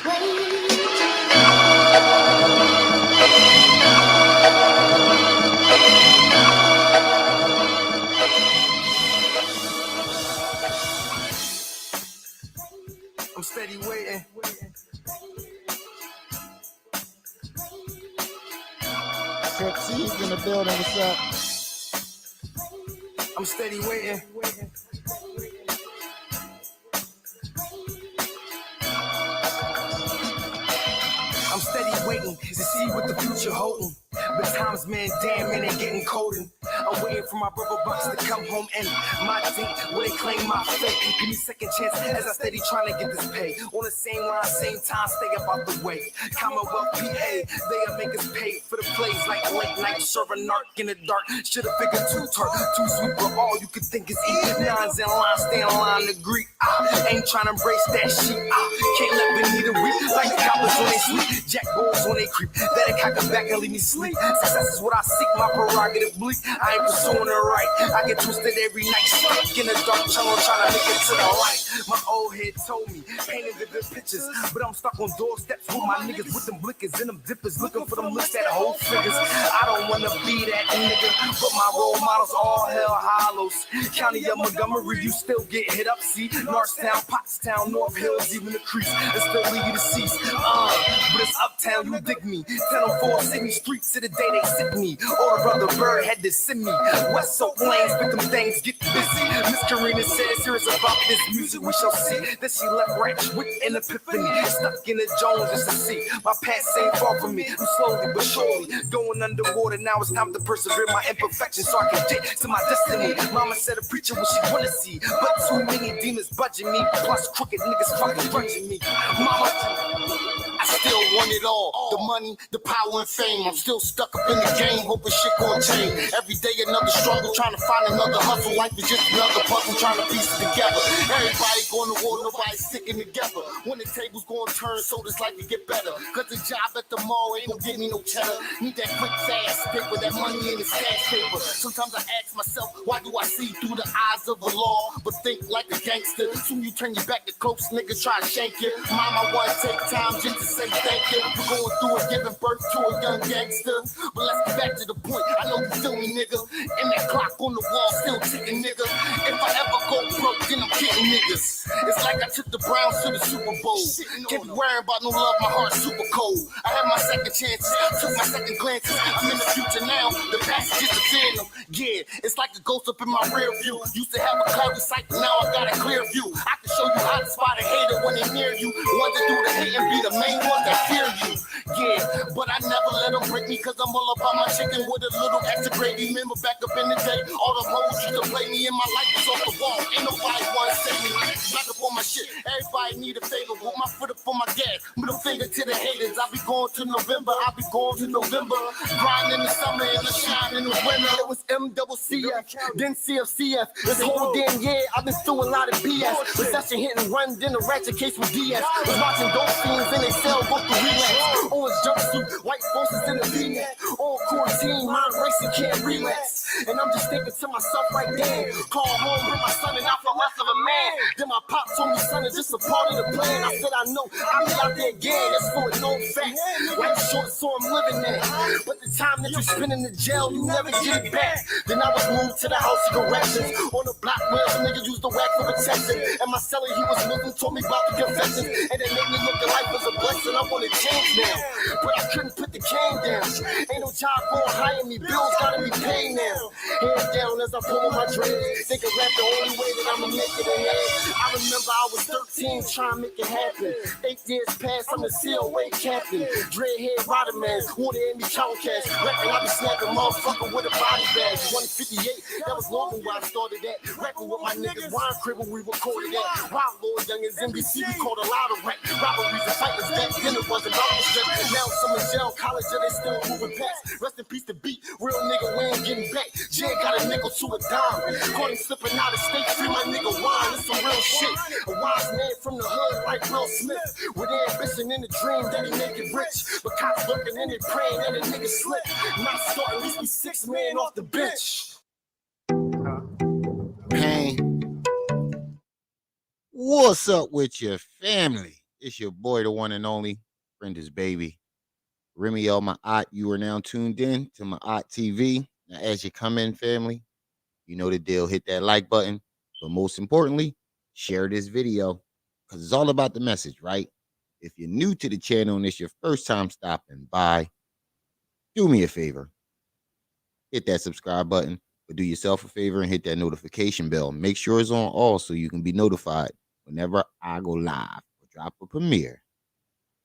I'm steady waiting. He's in the building. What's up? I'm steady waiting. I'm steady waiting to see what the future holding. But times, man, damn, man, they getting colder. I'm waiting for my brother box to come home and my date where they claim my fate. Give me second chance as I steady trying to get this pay. On the same line, same time, stay up out the way. Commonwealth, PA, they'll make us pay for the plays like late night, serving narc in the dark. Should've figured too sweet, but all you could think is eat. Nines in line, stay in line to greet. I ain't trying to embrace that shit. I can't let Benita weep like goblins when they sleep. Jack bulls when they creep. Let it cock back and leave me sleep. Success is what I seek, my prerogative bleak. I ain't pursuing it right. I get twisted every night, stuck in a dark channel trying to make it to the light. My old head told me, painted vivid pictures, but I'm stuck on doorsteps with my niggas with them blickers and them dippers, looking for them looks that hold figures. I don't wanna be that nigga, but my role models all hell hollows. County of Montgomery, you still get hit up. See, Northtown, Pottstown, North Hills, even the crease, and still leave you deceased. But it's uptown, you dig me. 1004 Sydney streets to the day they sick me. Older brother Bird had to send me. West Oak lanes, but them things get busy. Miss Karina said serious about this music. We shall see that she left ranch with an epiphany. Stuck in the Jones just to see. My past ain't far from me. I'm slowly but surely going underwater. Now it's time to persevere my imperfections so I can get to my destiny. Mama said a preacher what she wanna see, but too many demons budging me. Plus crooked niggas fucking grudging me. Mama, I still want it all. The money, the power and fame. I'm still stuck up in the game, hoping shit gon' change. Every day another struggle, trying to find another hustle. Life is just another puzzle, trying to piece it together. Everybody going to war, nobody sticking together. When the tables gonna turn, so this life can get better. Cause the job at the mall ain't gonna give me no cheddar. Need that quick, fast paper, that money in the stash paper. Sometimes I ask myself, why do I see through the eyes of the law, but think like a gangster? Soon you turn your back to close, niggas try to shank you. Mama wanna take time just to say thank you. We're going through it, giving birth to a young gangster. But let's get back to the point. I know you feel me, nigga. And that clock on the wall still ticking, nigga. If I ever go broke, then I'm kidding niggas. It's like I took the Browns to the Super Bowl. Can't be worrying about no love, my heart's super cold. I had my second chances, took my second glances. I'm in the future now, the past is just a phantom. Yeah, it's like a ghost up in my rear view. Used to have a cloudy sight, but now I got a clear view. I can show you how to spot a hater when they're near you. Ones that do the hate and be the main ones that fear you. Yeah, but I never let them break me, cause I'm all about my chicken with a little extra gravy. Remember back up in the day, all the hoes used to play me and my life was off the wall. Ain't nobody wanna save me. Back up on my shit, everybody need a favor. With my foot up on my gas, middle finger to the haters. I be going to November, I be going to November. Grind in the summer and the shine in the winter. It was MCCF, then CFCF. This whole damn year, I've been through a lot of BS. Recession hit and run, then a ratchet case with DS. Was watching those scenes in they cell, go through relapse. Orange jumpsuit, white forces in the V-neck. On quarantine, mind racing, can't relax. And I'm just thinking to myself like, damn, call home with my son and I feel less of a man. Then my pop told me, son, it's just a part of the plan. I said, I know, I'll be out there again. That's for no facts. Life short, so I'm living there. But the time that you spend in the jail, you never get it back. Then I was moved to the house of corrections. On the block where some niggas used to whack for protection. And my cellar, he was Muslim, told me about the confessions. And it made me look at life as a blessing. I want to change now, but I couldn't put the cane down. Ain't no job going hire me, bills gotta be paid now. Hands down as I pull on my dreams. Think of rap the only way that I'ma make it in here. I remember I was 13 trying to make it happen. 8 years passed, I'm the COA captain. Dreadhead rider man, wanted in me count cash. Rapping, I be snapping motherfucker with a body bag. 158, that was long where I started at. Rapping with my niggas, Wine Crib when we recorded that. Wild Lord Youngins, NBC, we called a lot of rap. Robberies and fighters back then it wasn't about the strip. Now some in jail, college, yeah, they still moving past. Rest in peace to beat, real nigga, we ain't getting back. Jay got a nickel to a dime. Caught him slipping out of state, free my nigga wine. It's some real shit. A wise man from the hood like Will Smith. With ambition in the dream that he make it rich. But cops looking in it praying that a nigga slip. Not starting, at least be 6 men off the bench. Pain. What's up with your family? It's your boy, the one and only Brenda's baby. Remy, my aunt, you are now tuned in to my aunt TV. Now, as you come in, family, you know the deal. Hit that like button. But most importantly, share this video because it's all about the message, right? If you're new to the channel and it's your first time stopping by, do me a favor. Hit that subscribe button, but do yourself a favor and hit that notification bell. Make sure it's on all so you can be notified whenever I go live or drop a premiere.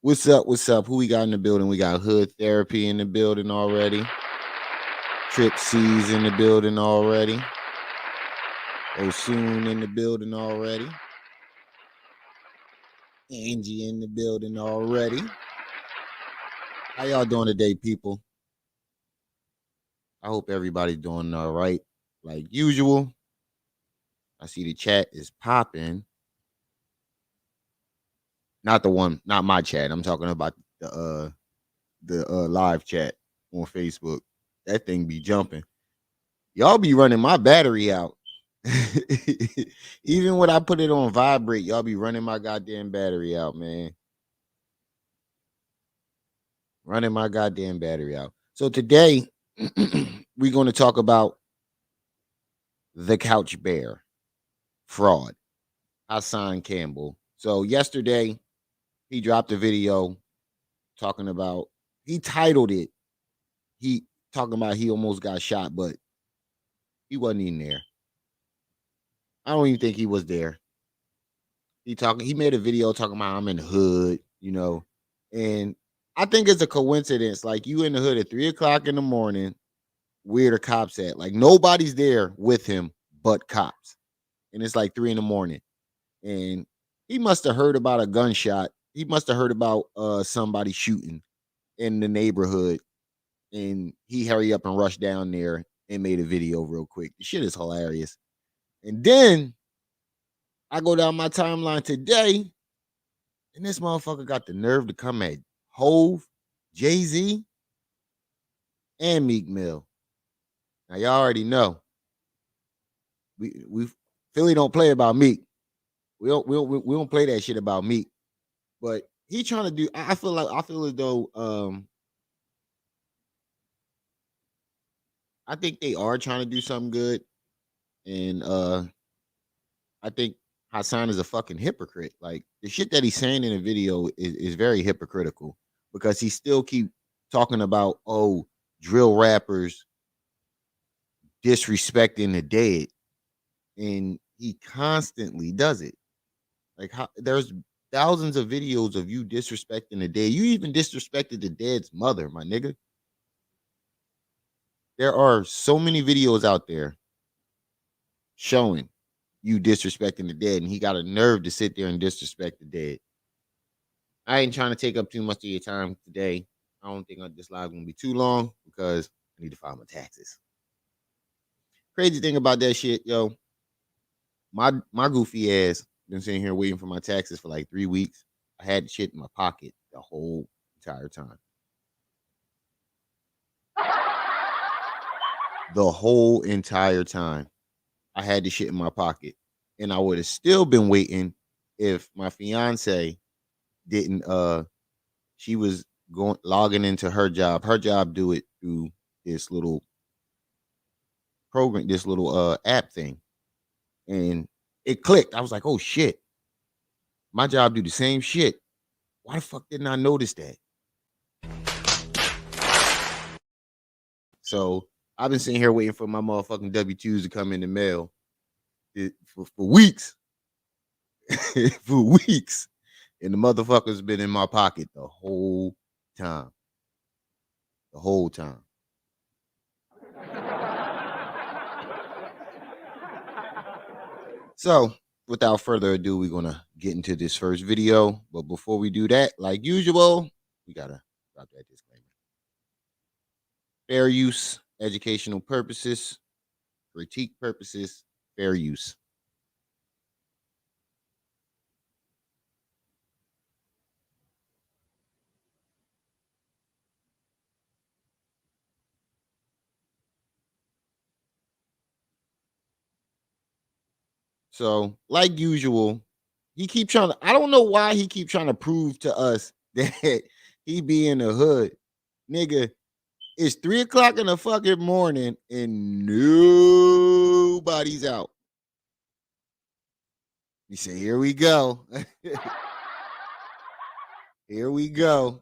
What's up? What's up? Who we got in the building? We got Hood Therapy in the building already. Trip C's in the building already. Osun in the building already. Angie in the building already. How y'all doing today, people? I hope everybody's doing all right. Like usual, I see the chat is popping. Not the one, not my chat. I'm talking about the live chat on Facebook. That thing be jumping. Y'all be running my battery out. Even when I put it on vibrate, y'all be running my goddamn battery out, man. Running my goddamn battery out. So today, we're going to talk about the couch bear fraud, Hassan Campbell. So yesterday, he dropped a video talking about, he titled it, he talking about he almost got shot, but he wasn't even there. I don't even think he was there. He made a video talking about I'm in the hood, and I think it's a coincidence. Like you in the hood at 3:00 in the morning, where the cops at? Like nobody's there with him but cops, and it's like 3 in the morning, and he must have heard about a gunshot. He must have heard about somebody shooting in the neighborhood, and he hurry up and rushed down there and made a video real quick. The shit is hilarious. And then I go down my timeline today, and this motherfucker got the nerve to come at Hove, Jay-Z, and Meek Mill. Now y'all already know. We Philly don't play about Meek. We don't play that shit about Meek. But he trying to do. I feel as though I think they are trying to do something good, and I think Hassan is a fucking hypocrite. Like the shit that he's saying in the video is very hypocritical because he still keep talking about drill rappers disrespecting the dead, and he constantly does it. Like there's thousands of videos of you disrespecting the dead. You even disrespected the dead's mother, my nigga. There are so many videos out there showing you disrespecting the dead, and he got a nerve to sit there and disrespect the dead. I ain't trying to take up too much of your time today. I don't think this live gonna be too long because I need to file my taxes. Crazy thing about that shit, yo, my goofy ass been sitting here waiting for my taxes for like 3 weeks. I had the shit in my pocket the whole entire time. The whole entire time. I had the shit in my pocket. And I would have still been waiting if my fiance didn't she was logging into her job. Her job do it through this little program, this little app thing. And it clicked. I was like, oh shit. My job do the same shit. Why the fuck didn't I notice that? So I've been sitting here waiting for my motherfucking W-2s to come in the mail for weeks. For weeks. And the motherfucker's been in my pocket the whole time. The whole time. So, without further ado, we're going to get into this first video. But before we do that, like usual, we got to drop that disclaimer. Fair use, educational purposes, critique purposes, fair use. So, like usual, He keep trying to. I don't know why he keep trying to prove to us that he be in the hood, nigga. It's 3 o'clock in the fucking morning and nobody's out. You say, here we go. Here we go.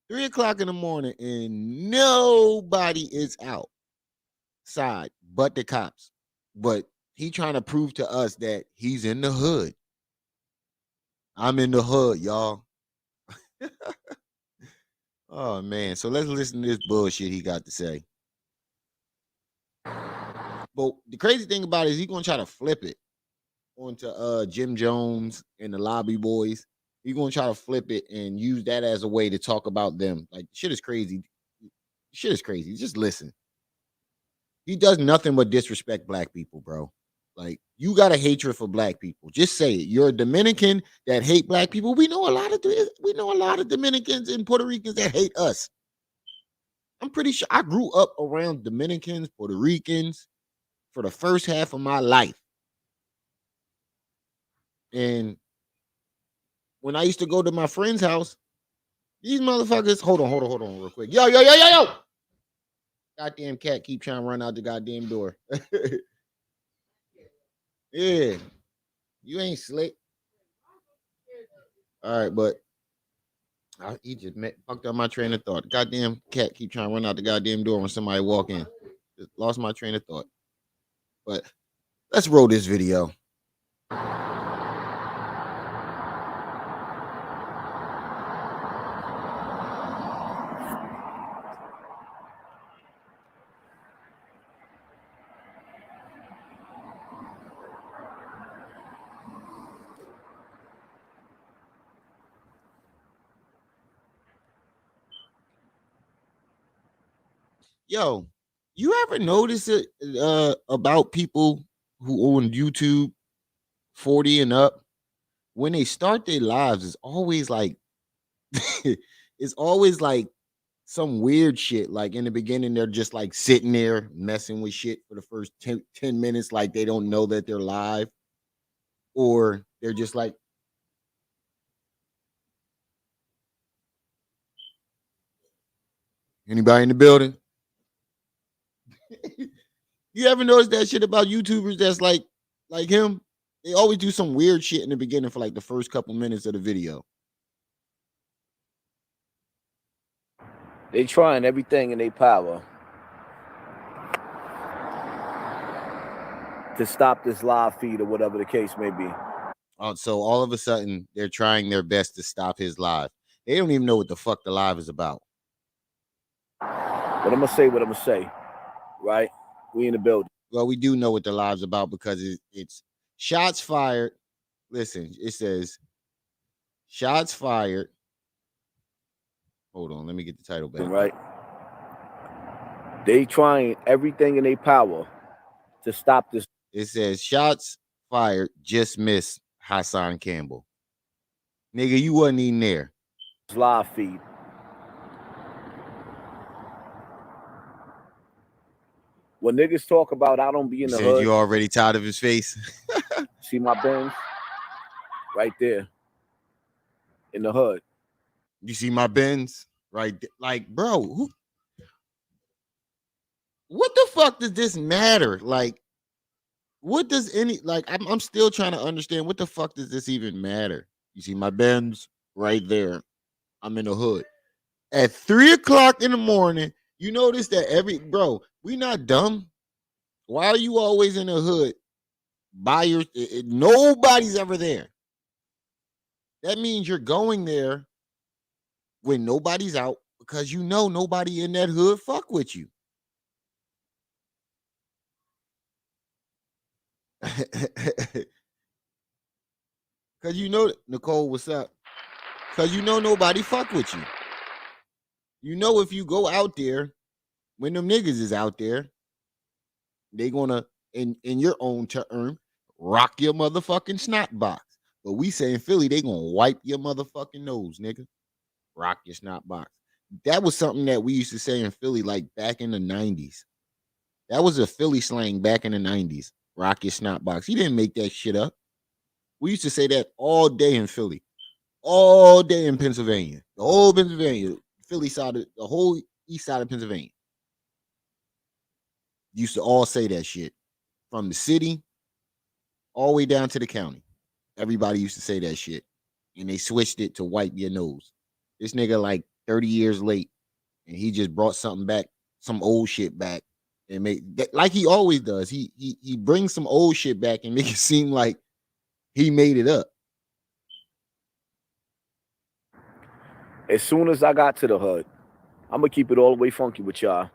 3 o'clock in the morning and nobody is outside but the cops. But he trying to prove to us that he's in the hood. I'm in the hood, y'all. Oh man. So let's listen to this bullshit he got to say. But the crazy thing about it is he's gonna try to flip it onto Jim Jones and the Lobby Boys. He's gonna try to flip it and use that as a way to talk about them. Like shit is crazy. Shit is crazy. Just listen. He does nothing but disrespect black people, bro. Like you got a hatred for black people. Just say it. You're a Dominican that hate black people. We know a lot of Dominicans and Puerto Ricans that hate us. I'm pretty sure I grew up around Dominicans, Puerto Ricans for the first half of my life. And when I used to go to my friend's house, these motherfuckers, hold on real quick. Yo. Goddamn cat keep trying to run out the goddamn door. Yeah. You ain't slick. All right, but he just fucked up my train of thought. Goddamn cat keep trying to run out the goddamn door when somebody walk in. Just lost my train of thought. But let's roll this video. Yo, you ever notice it about people who on YouTube 40 and up? When they start their lives, it's always like it's always like some weird shit. Like in the beginning, they're just like sitting there messing with shit for the first 10 minutes, like they don't know that they're live. Or they're just like, anybody in the building? You ever notice that shit about YouTubers that's like him? They always do some weird shit in the beginning for like the first couple minutes of the video. They trying everything in their power to stop this live feed or whatever the case may be. So all of a sudden, they're trying their best to stop his live. They don't even know what the fuck the live is about. But I'm gonna say, right? We in the building. Well, we do know what the live's about because it's shots fired. Listen, it says shots fired. Hold on, let me get the title back. Right? They trying everything in their power to stop this. It says shots fired, just missed Hassan Campbell. Nigga, you wasn't even there. Live feed. When niggas talk about I don't be in the hood, you already tired of his face. see my Benz right there in the hood. You see my Benz right there? Like, bro, what the fuck does this matter? Like, what does I'm still trying to understand what the fuck does this even matter? You see my Benz right there. I'm in the hood. At 3 o'clock in the morning, you notice that we not dumb. Why are you always in the hood? Nobody's ever there. That means you're going there when nobody's out because you know nobody in that hood fuck with you. Because you know, Nicole, what's up? Because you know nobody fuck with you. You know if you go out there, when them niggas is out there, they gonna, in your own term, rock your motherfucking snot box. But we say in Philly, they gonna wipe your motherfucking nose, nigga. Rock your snot box. That was something that we used to say in Philly, like back in the 90s. That was a Philly slang back in the 90s. Rock your snot box. He didn't make that shit up. We used to say that all day in Philly, all day in Pennsylvania, the whole Pennsylvania, Philly side, the whole east side of Pennsylvania. Used to all say that shit from the city all the way down to the county. Everybody used to say that shit, and they switched it to wipe your nose. This nigga like 30 years late, and he just brought something back, some old shit back, and make that, like he always does. He brings some old shit back and make it seem like he made it up. As soon as I got to the hood, I'm gonna keep it all the way funky with y'all.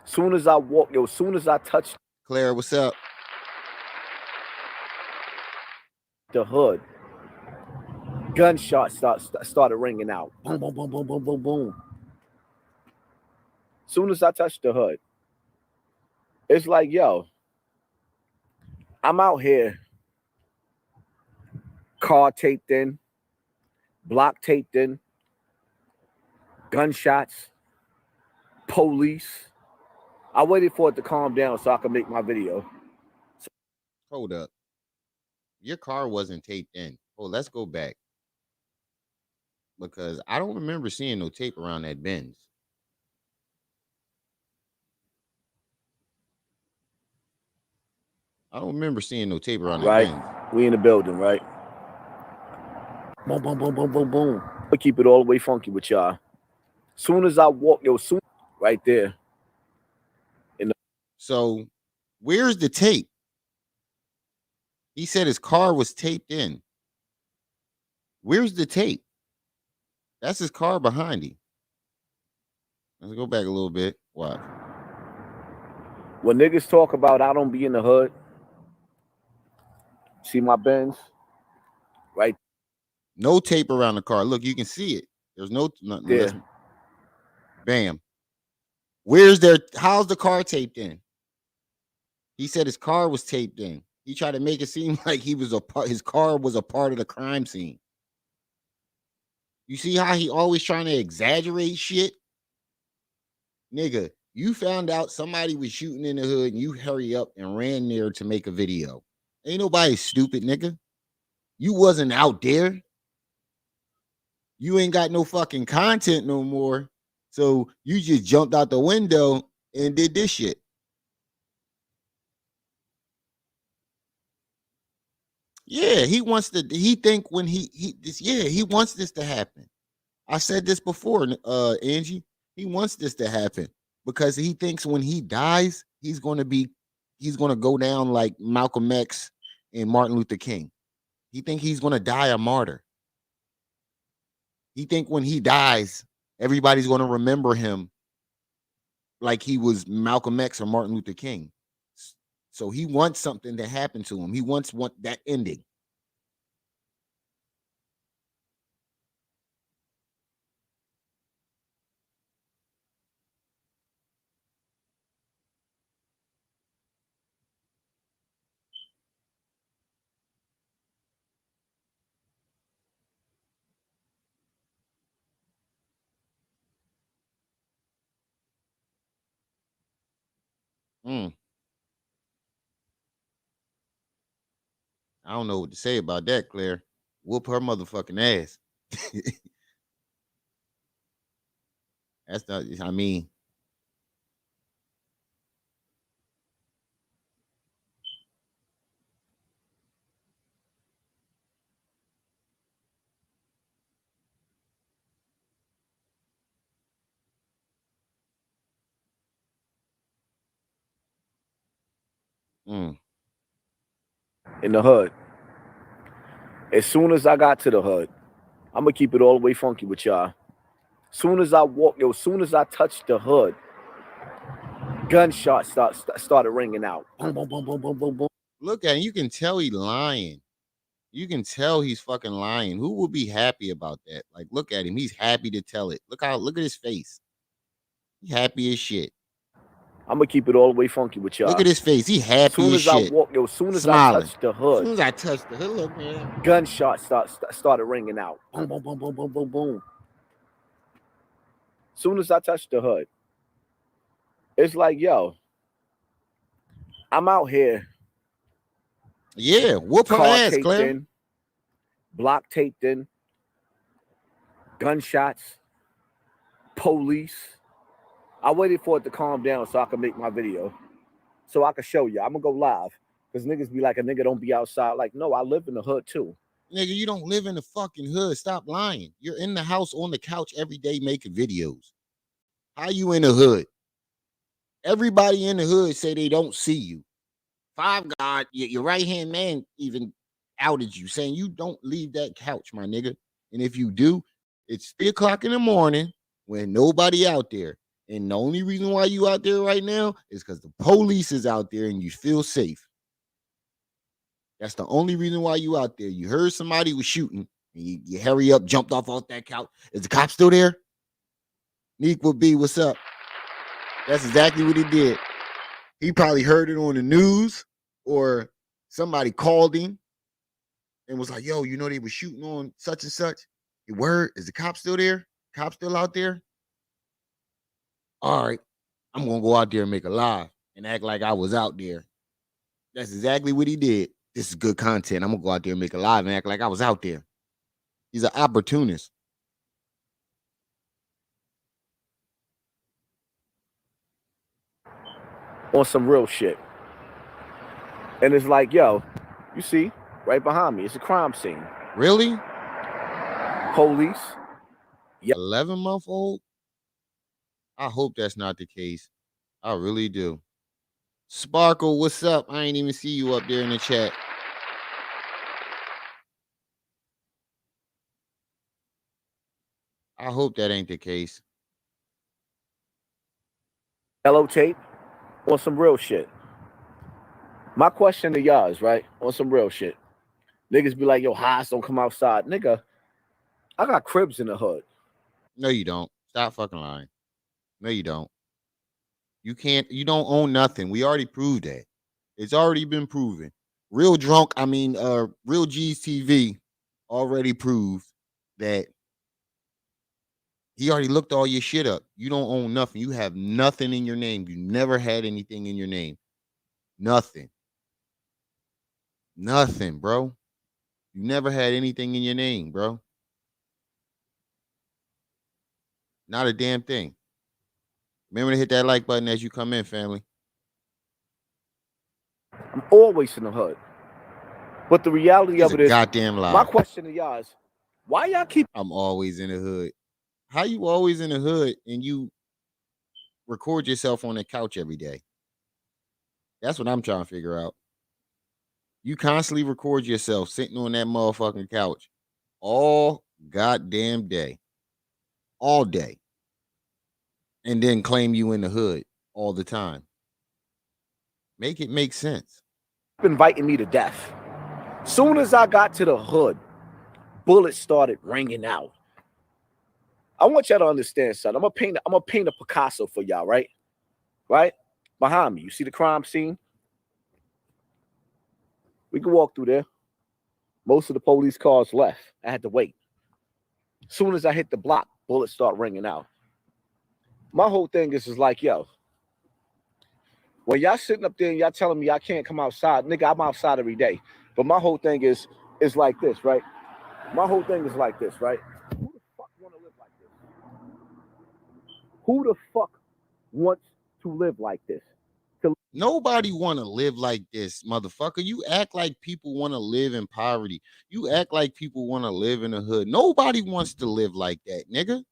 Soon as I walk, as soon as I touched Claire, what's up? the hood, gunshots started ringing out. Boom, boom, boom, boom, boom, boom, boom. Soon as I touched the hood, it's like, yo, I'm out here, car taped in, block taped in, gunshots, police. I waited for it to calm down so I could make my video. Hold up. Your car wasn't taped in. Oh, let's go back. Because I don't remember seeing no tape around that Benz. I don't remember seeing no tape around that Right? Benz. We in the building, right? Boom, boom, boom, boom, boom, boom. I'll keep it all the way funky with y'all. Soon as I walk, soon right there. So, where's the tape? He said his car was taped in. Where's the tape? That's his car behind him. Let's go back a little bit. Watch. When niggas talk about I don't be in the hood, see my Benz? Right. No tape around the car. Look, you can see it. There's no nothing. Yeah. Bam. Where's their how's the car taped in? He said his car was taped in. He tried to make it seem like his car was a part of the crime scene. You see how he always trying to exaggerate shit? Nigga, you found out somebody was shooting in the hood and you hurry up and ran there to make a video. Ain't nobody stupid, nigga. You wasn't out there. You ain't got no fucking content no more. So you just jumped out the window and did this shit. Yeah, he wants to. He think when he wants this to happen. I said this before, Angie. He wants this to happen because he thinks when he dies, he's gonna go down like Malcolm X and Martin Luther King. He think he's gonna die a martyr. He think when he dies, everybody's gonna remember him like he was Malcolm X or Martin Luther King. So he wants something to happen to him. He wants that ending. I don't know what to say about that, Claire. Whoop her motherfucking ass. That's not, I mean. In the hood. As soon as I got to the hood, I'm gonna keep it all the way funky with y'all. Soon as I walk, soon as I touched the hood, gunshots started ringing out. Boom, boom, boom, boom, boom, boom, boom. Look at him. You can tell he's lying. You can tell he's fucking lying. Who will be happy about that? Like, look at him. He's happy to tell it. Look at his face. He happy as shit. I'm gonna keep it all the way funky with y'all. Look at his face. He happy soon as as shit. I walk, soon as Smiling. I touched the hood. As soon as I touched the hood, look, man. Gunshots started ringing out. Boom, boom, boom, boom, boom, boom, boom. Soon as I touched the hood, it's like, yo, I'm out here. Yeah, whoop her car ass, taped Claire. in, block taped in, gunshots, police. I waited for it to calm down so I could make my video, so I could show you. I'm gonna go live because niggas be like, a nigga don't be outside. Like, no, I live in the hood too. Nigga, you don't live in the fucking hood. Stop lying. You're in the house on the couch every day making videos. How you in the hood? Everybody in the hood say they don't see you. Five God, your right-hand man even outed you, saying you don't leave that couch, my nigga. And if you do, it's 3:00 in the morning when nobody out there. And the only reason why you out there right now is because the police is out there and you feel safe. That's the only reason why you out there. You heard somebody was shooting and you hurry up, jumped off that couch. Is the cop still there? Meek would be, what's up? That's exactly what he did. He probably heard it on the news or somebody called him and was like, yo, you know they were shooting on such and such. Your word, is the cop still there? Cop still out there? All right, I'm going to go out there and make a live and act like I was out there. That's exactly what he did. This is good content. I'm going to go out there and make a live and act like I was out there. He's an opportunist. On some real shit. And it's like, yo, you see, right behind me, it's a crime scene. Really? Police. 11-month-old? I hope that's not the case. I really do. Sparkle, what's up? I ain't even see you up there in the chat. I hope that ain't the case. Yellow tape on some real shit. My question to y'all is, right, on some real shit. Niggas be like, yo, highs don't come outside. Nigga, I got cribs in the hood. No, you don't. Stop fucking lying. No, you don't. You don't own nothing. We already proved that. It's already been proven. Real G's TV already proved that he already looked all your shit up. You don't own nothing. You have nothing in your name. You never had anything in your name. Nothing. Nothing, bro. You never had anything in your name, bro. Not a damn thing. Remember to hit that like button as you come in, family. I'm always in the hood. But the reality of it is, goddamn lie. My question to y'all is, why y'all keep... I'm always in the hood. How you always in the hood and you record yourself on the couch every day? That's what I'm trying to figure out. You constantly record yourself sitting on that motherfucking couch all goddamn day. All day. And then claim you in the hood all the time. Make it make sense. Inviting me to death. Soon as I got to the hood, bullets started ringing out. I want y'all to understand, son. I'm gonna paint a Picasso for y'all, right? Right? Behind me, you see the crime scene? We can walk through there. Most of the police cars left. I had to wait. Soon as I hit the block, bullets start ringing out. My whole thing is like, yo, when y'all sitting up there and y'all telling me I can't come outside, nigga, I'm outside every day. But my whole thing is like this, right? My whole thing is like this, right? Who the fuck want to live like this? Who the fuck wants to live like this? Nobody want to live like this, motherfucker. You act like people want to live in poverty. You act like people want to live in the hood. Nobody wants to live like that, nigga.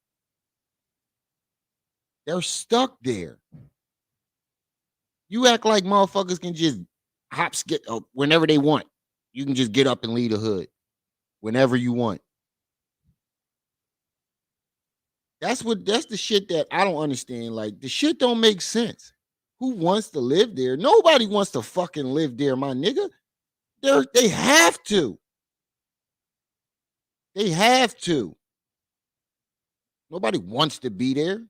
They're stuck there. You act like motherfuckers can just hop, skip whenever they want. You can just get up and leave the hood whenever you want. That's the shit that I don't understand. Like, the shit don't make sense. Who wants to live there? Nobody wants to fucking live there, my nigga. They have to. They have to. Nobody wants to be there.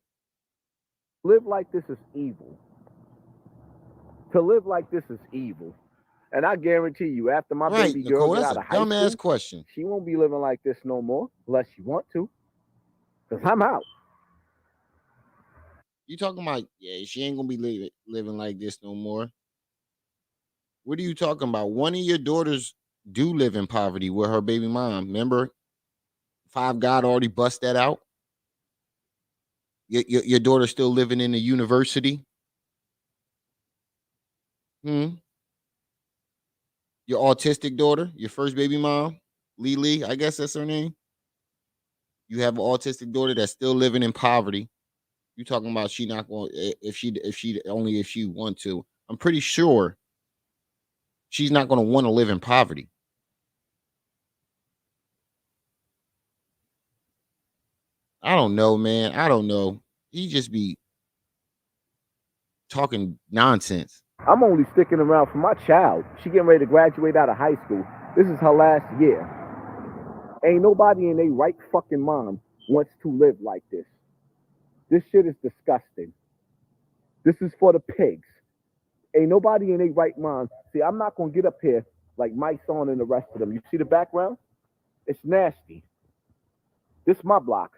Live like this is evil. To live like this is evil. And I guarantee you, after my baby girl gets out of high school, dumbass question. She won't be living like this no more, unless she want to. Because I'm out. You talking about, yeah, she ain't gonna be living like this no more. What are you talking about? One of your daughters do live in poverty with her baby mom. Remember, Five God already bust that out. Your daughter's still living in the university. Hmm. Your autistic daughter, your first baby mom, Lily, I guess that's her name. You have an autistic daughter that's still living in poverty. You talking about she not going if she want to. I'm pretty sure she's not going to want to live in poverty. I don't know, man. I don't know. He just be talking nonsense. I'm only sticking around for my child. She getting ready to graduate out of high school. This is her last year. Ain't nobody in their right fucking mind wants to live like this. This shit is disgusting. This is for the pigs. Ain't nobody in their right mind. See, I'm not gonna get up here like Mike Son and the rest of them. You see the background? It's nasty. This is my block.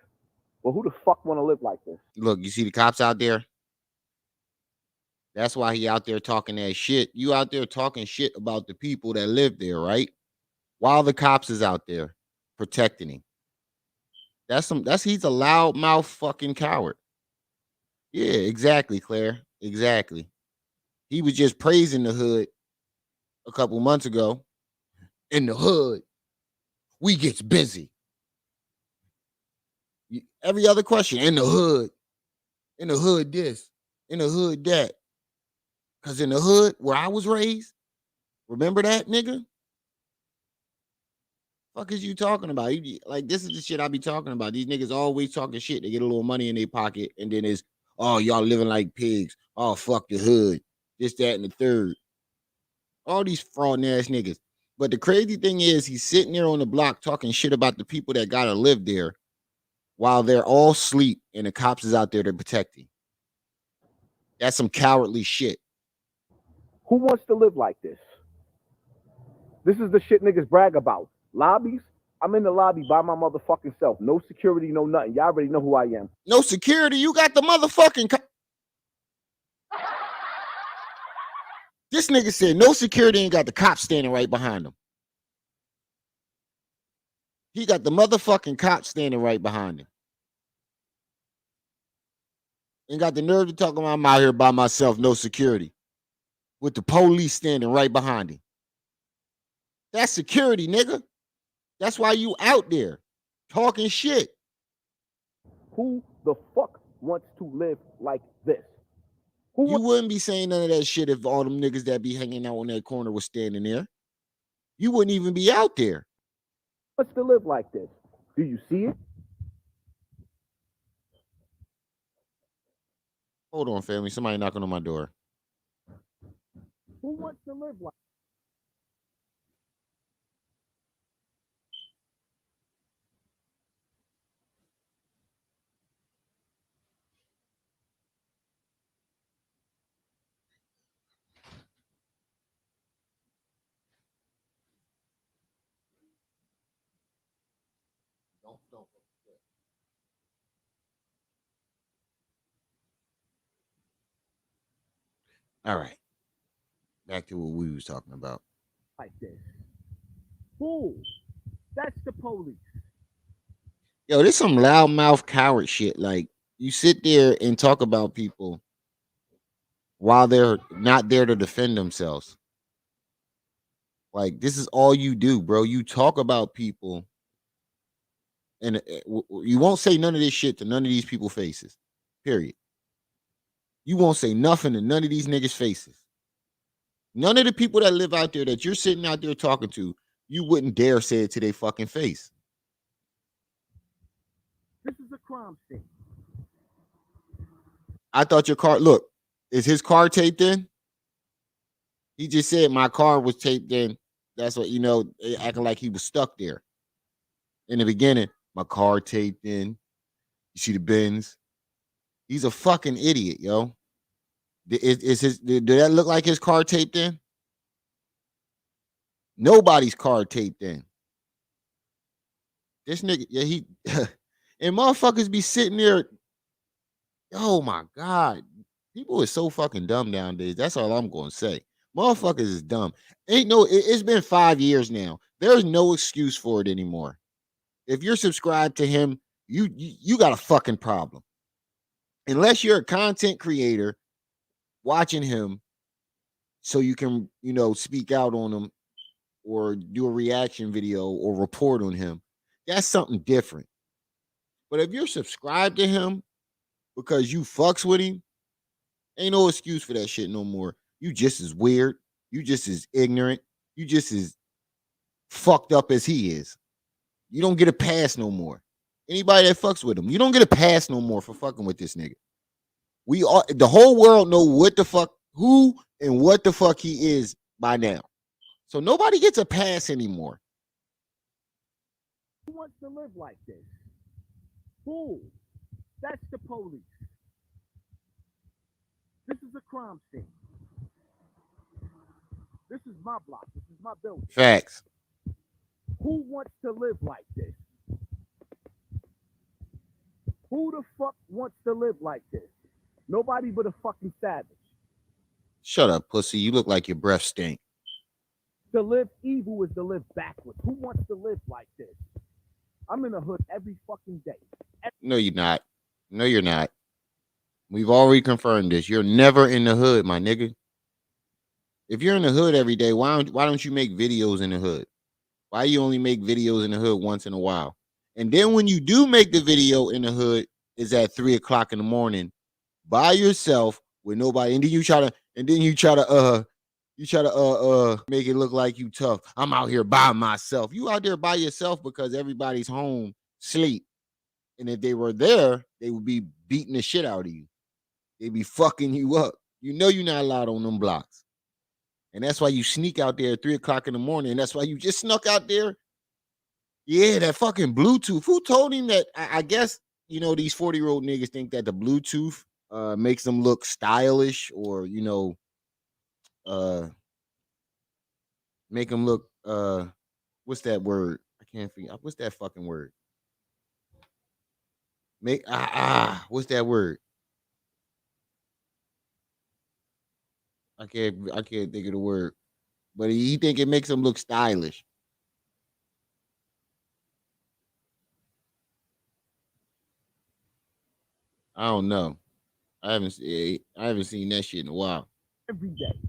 Well, who the fuck want to live like this? Look, you see the cops out there? That's why he out there talking that shit. You out there talking shit about the people that live there, right? While the cops is out there protecting him. He's a loudmouth fucking coward. Yeah, exactly, Claire. Exactly. He was just praising the hood a couple months ago. In the hood, we gets busy. Every other question, in the hood this, in the hood that. Cause in the hood where I was raised, remember that, nigga? Fuck is you talking about? Like, this is the shit I be talking about. These niggas always talking shit. They get a little money in their pocket, and then it's, oh, y'all living like pigs. Oh, fuck the hood. This, that, and the third. All these fraud ass niggas. But the crazy thing is, he's sitting there on the block talking shit about the people that gotta live there while they're all asleep and the cops is out there to protect him. That's some cowardly shit. Who wants to live like this? This is the shit niggas brag about. Lobbies? I'm in the lobby by my motherfucking self. No security, no nothing. Y'all already know who I am. No security? You got the motherfucking... This nigga said no security and got the cops standing right behind him. He got the motherfucking cops standing right behind him. And got the nerve to talk about I'm out here by myself, no security. With the police standing right behind him. That's security, nigga. That's why you out there talking shit. Who the fuck wants to live like this? You wouldn't be saying none of that shit if all them niggas that be hanging out on that corner was standing there. You wouldn't even be out there. Wants to live like this? Do you see it? Hold on, family. Somebody knocking on my door. Who wants to live like? Don't. All right. Back to what we was talking about. Like this. Who? That's the police. Yo, this some loudmouth coward shit. Like, you sit there and talk about people while they're not there to defend themselves. Like, this is all you do, bro. You talk about people and you won't say none of this shit to none of these people's faces. Period. You won't say nothing to none of these niggas' faces. None of the people that live out there that you're sitting out there talking to, you wouldn't dare say it to their fucking face. This is a crime scene. I thought your car, look, is his car taped in? He just said my car was taped in. That's what, acting like he was stuck there. In the beginning, my car taped in. You see the bins? He's a fucking idiot, yo. Did that look like his car taped in? Nobody's car taped in. This nigga, yeah, and motherfuckers be sitting there. Oh my God. People are so fucking dumb nowadays. That's all I'm gonna say. Motherfuckers is dumb. It's been 5 years now. There's no excuse for it anymore. If you're subscribed to him, you got a fucking problem. Unless you're a content creator watching him so you can, speak out on him or do a reaction video or report on him, that's something different. But if you're subscribed to him because you fucks with him, ain't no excuse for that shit no more. You just as weird. You just as ignorant. You just as fucked up as he is. You don't get a pass no more. Anybody that fucks with him, you don't get a pass no more for fucking with this nigga. The whole world know what the fuck, who and what the fuck he is by now. So nobody gets a pass anymore. Who wants to live like this? Who? That's the police. This is a crime scene. This is my block. This is my building. Facts. Who wants to live like this? Who the fuck wants to live like this? Nobody but a fucking savage. Shut up, pussy. You look like your breath stink. To live evil is to live backwards. Who wants to live like this? I'm in the hood every fucking day. No, you're not. No, you're not. We've already confirmed this. You're never in the hood, my nigga. If you're in the hood every day, why don't you make videos in the hood? Why you only make videos in the hood once in a while? And then when you do make the video in the hood, is at 3 o'clock in the morning by yourself with nobody, and then you try to make it look like you tough. I'm out here by myself. You out there by yourself because everybody's home sleep. And if they were there, they would be beating the shit out of you. They'd be fucking you up. You know you're not allowed on them blocks. And that's why you sneak out there at 3 o'clock in the morning. And that's why you just snuck out there. Yeah, that fucking Bluetooth. Who told him that? I guess, these 40-year-old niggas think that the Bluetooth makes them look stylish or, make them look, what's that word? I can't figure out. What's that fucking word? What's that word? I can't think of the word. But he think it makes them look stylish. I don't know. I haven't seen that shit in a while. Every day.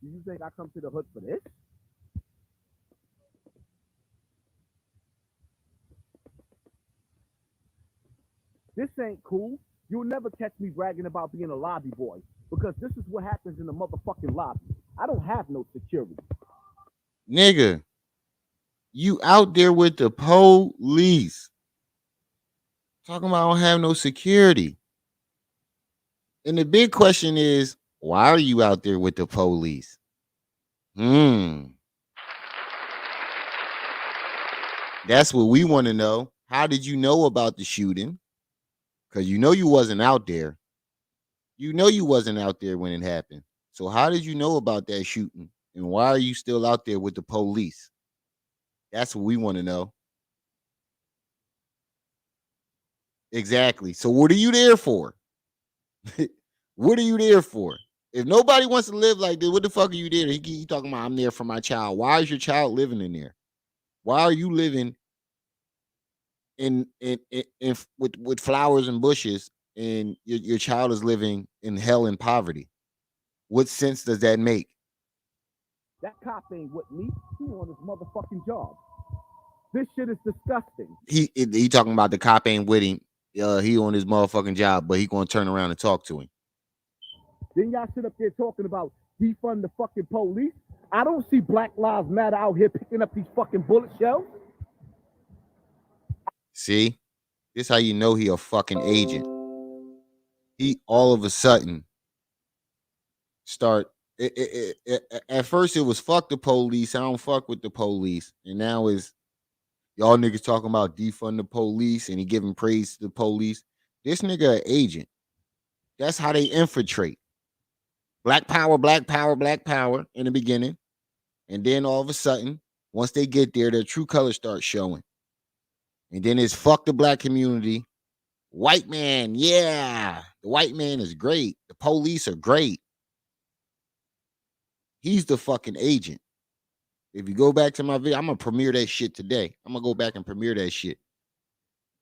Do you think I come to the hood for this? This ain't cool. You'll never catch me bragging about being a lobby boy because this is what happens in the motherfucking lobby. I don't have no security. Nigga, you out there with the police. Talking about I don't have no security. And the big question is, why are you out there with the police? That's what we want to know. How did you know about the shooting? Because you wasn't out there. You wasn't out there when it happened. So how did you know about that shooting? And why are you still out there with the police? That's what we want to know. Exactly. So what are you there for? What are you there for? If nobody wants to live like this, what the fuck are you there? He talking about I'm there for my child. Why is your child living in there? Why are you living in with flowers and bushes and your child is living in hell and poverty? What sense does that make? That cop ain't with me. He on his motherfucking job. This shit is disgusting. He talking about the cop ain't with him. He on his motherfucking job, but he gonna turn around and talk to him. Then y'all sit up there talking about defund the fucking police. I don't see Black Lives Matter out here picking up these fucking bullet shells. See, this how you know he a fucking agent. He all of a sudden start. At first it was fuck the police. I don't fuck with the police, and now is y'all niggas talking about defund the police, and he giving praise to the police. This nigga an agent. That's how they infiltrate. Black power, black power, black power in the beginning, and then all of a sudden, once they get there, their true colors start showing. And then it's fuck the black community. White man, yeah. The white man is great. The police are great. He's the fucking agent. If you go back to my video, I'm gonna premiere that shit today. I'm gonna go back and premiere that shit.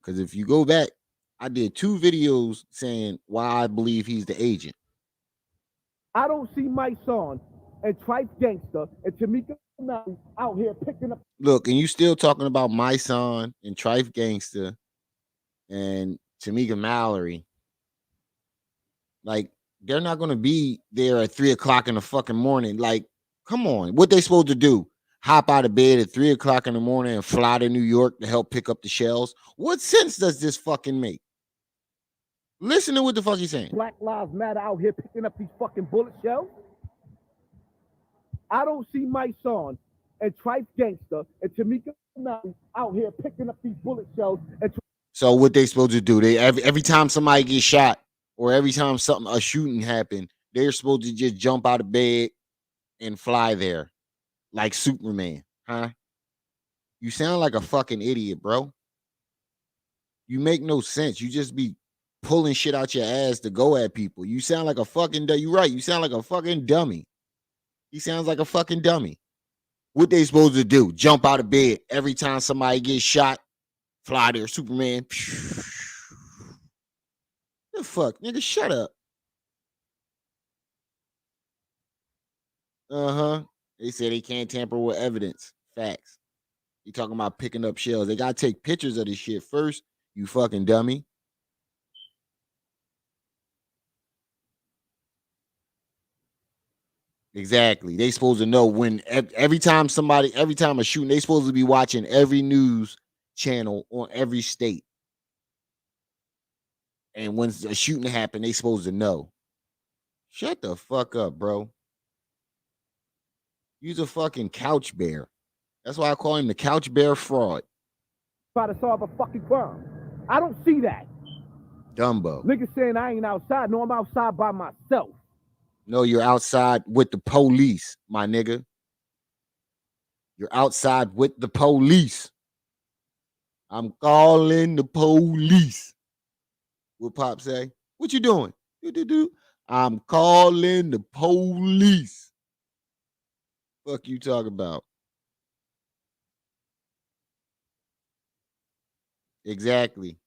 Because if you go back, I did 2 videos saying why I believe he's the agent. I don't see my son and Trife Gangster and Tamika Mallory out here picking up. Look, and you still talking about my son and Trife Gangster and Tamika Mallory. Like, they're not gonna be there at 3 o'clock in the fucking morning. Like, come on, what they supposed to do? Hop out of bed at 3 o'clock in the morning and fly to New York to help pick up the shells? What sense does this fucking make? Listen to what the fuck he's saying. Black Lives Matter out here picking up these fucking bullet shells. I don't see my son and Trife Gangster and Tamika Mallory out here picking up these bullet shells. And so what they supposed to do? They every time somebody gets shot or every time a shooting happened, they're supposed to just jump out of bed and fly there like Superman, huh? You sound like a fucking idiot, bro. You make no sense. You just be pulling shit out your ass to go at people. You sound like a fucking, you right. You sound like a fucking dummy. He sounds like a fucking dummy. What they supposed to do? Jump out of bed every time somebody gets shot, fly there, Superman. The fuck, nigga, shut up. They say they can't tamper with evidence. Facts. You talking about picking up shells. They gotta take pictures of this shit first, you fucking dummy. Exactly. They supposed to know when every time a shooting, they supposed to be watching every news channel on every state. And when a shooting happened, they supposed to know. Shut the fuck up, bro. You's a fucking couch bear. That's why I call him the couch bear fraud. try to solve a fucking crime. I don't see that. Dumbo. Niggas saying I ain't outside. No, I'm outside by myself. No, you're outside with the police, my nigga. You're outside with the police. I'm calling the police. What Pop say? What you doing? Do. I'm calling the police. Fuck you talking about? Exactly.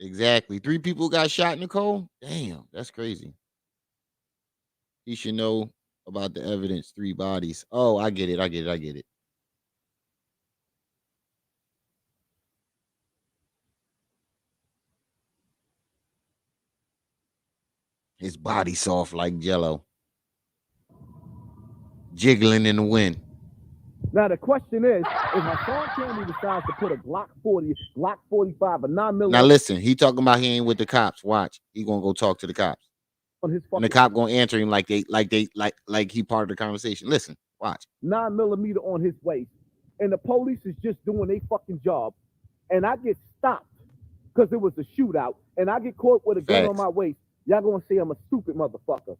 3 people got shot, Nicole? Damn, that's crazy. He should know about the evidence, 3 bodies. Oh, I get it. His body soft like jello. Jiggling in the wind. Now the question is, if Hassan Campbell decides to put a Glock 40, Glock 45, a 9mm. Now listen, he talking about he ain't with the cops. Watch, he gonna go talk to the cops. On his and the cop gonna answer him like he part of the conversation. Listen, watch. 9mm on his waist, and the police is just doing their fucking job, and I get stopped because it was a shootout, and I get caught with a gun on my waist. Y'all gonna say I'm a stupid motherfucker.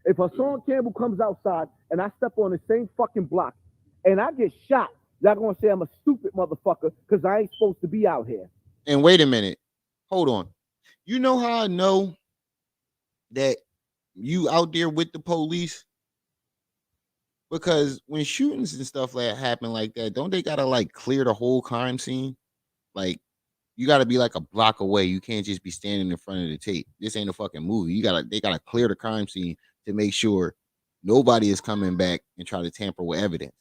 If Hassan Campbell comes outside and I step on the same fucking block and I get shot, y'all gonna say I'm a stupid motherfucker because I ain't supposed to be out here. And wait a minute. Hold on. You know how I know that you out there with the police? Because when shootings and stuff like that happen like that, don't they gotta like clear the whole crime scene? Like, you gotta be like a block away. You can't just be standing in front of the tape. This ain't a fucking movie. They gotta clear the crime scene to make sure nobody is coming back and try to tamper with evidence.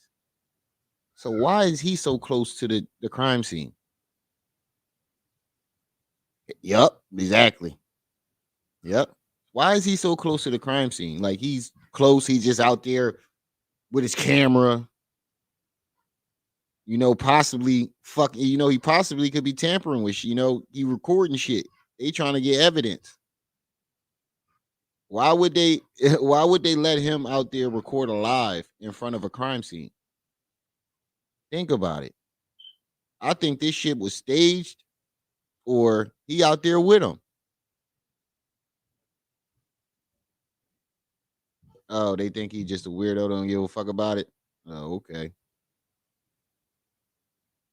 So why is he so close to the crime scene? Yup, exactly. Yep. Why is he so close to the crime scene? Like, he's close, he's just out there with his camera. Possibly he possibly could be tampering with, he recording shit. They trying to get evidence. Why would they let him out there record alive in front of a crime scene? Think about it. I think this shit was staged or he out there with him. Oh, they think he just a weirdo, don't give a fuck about it. Oh, okay.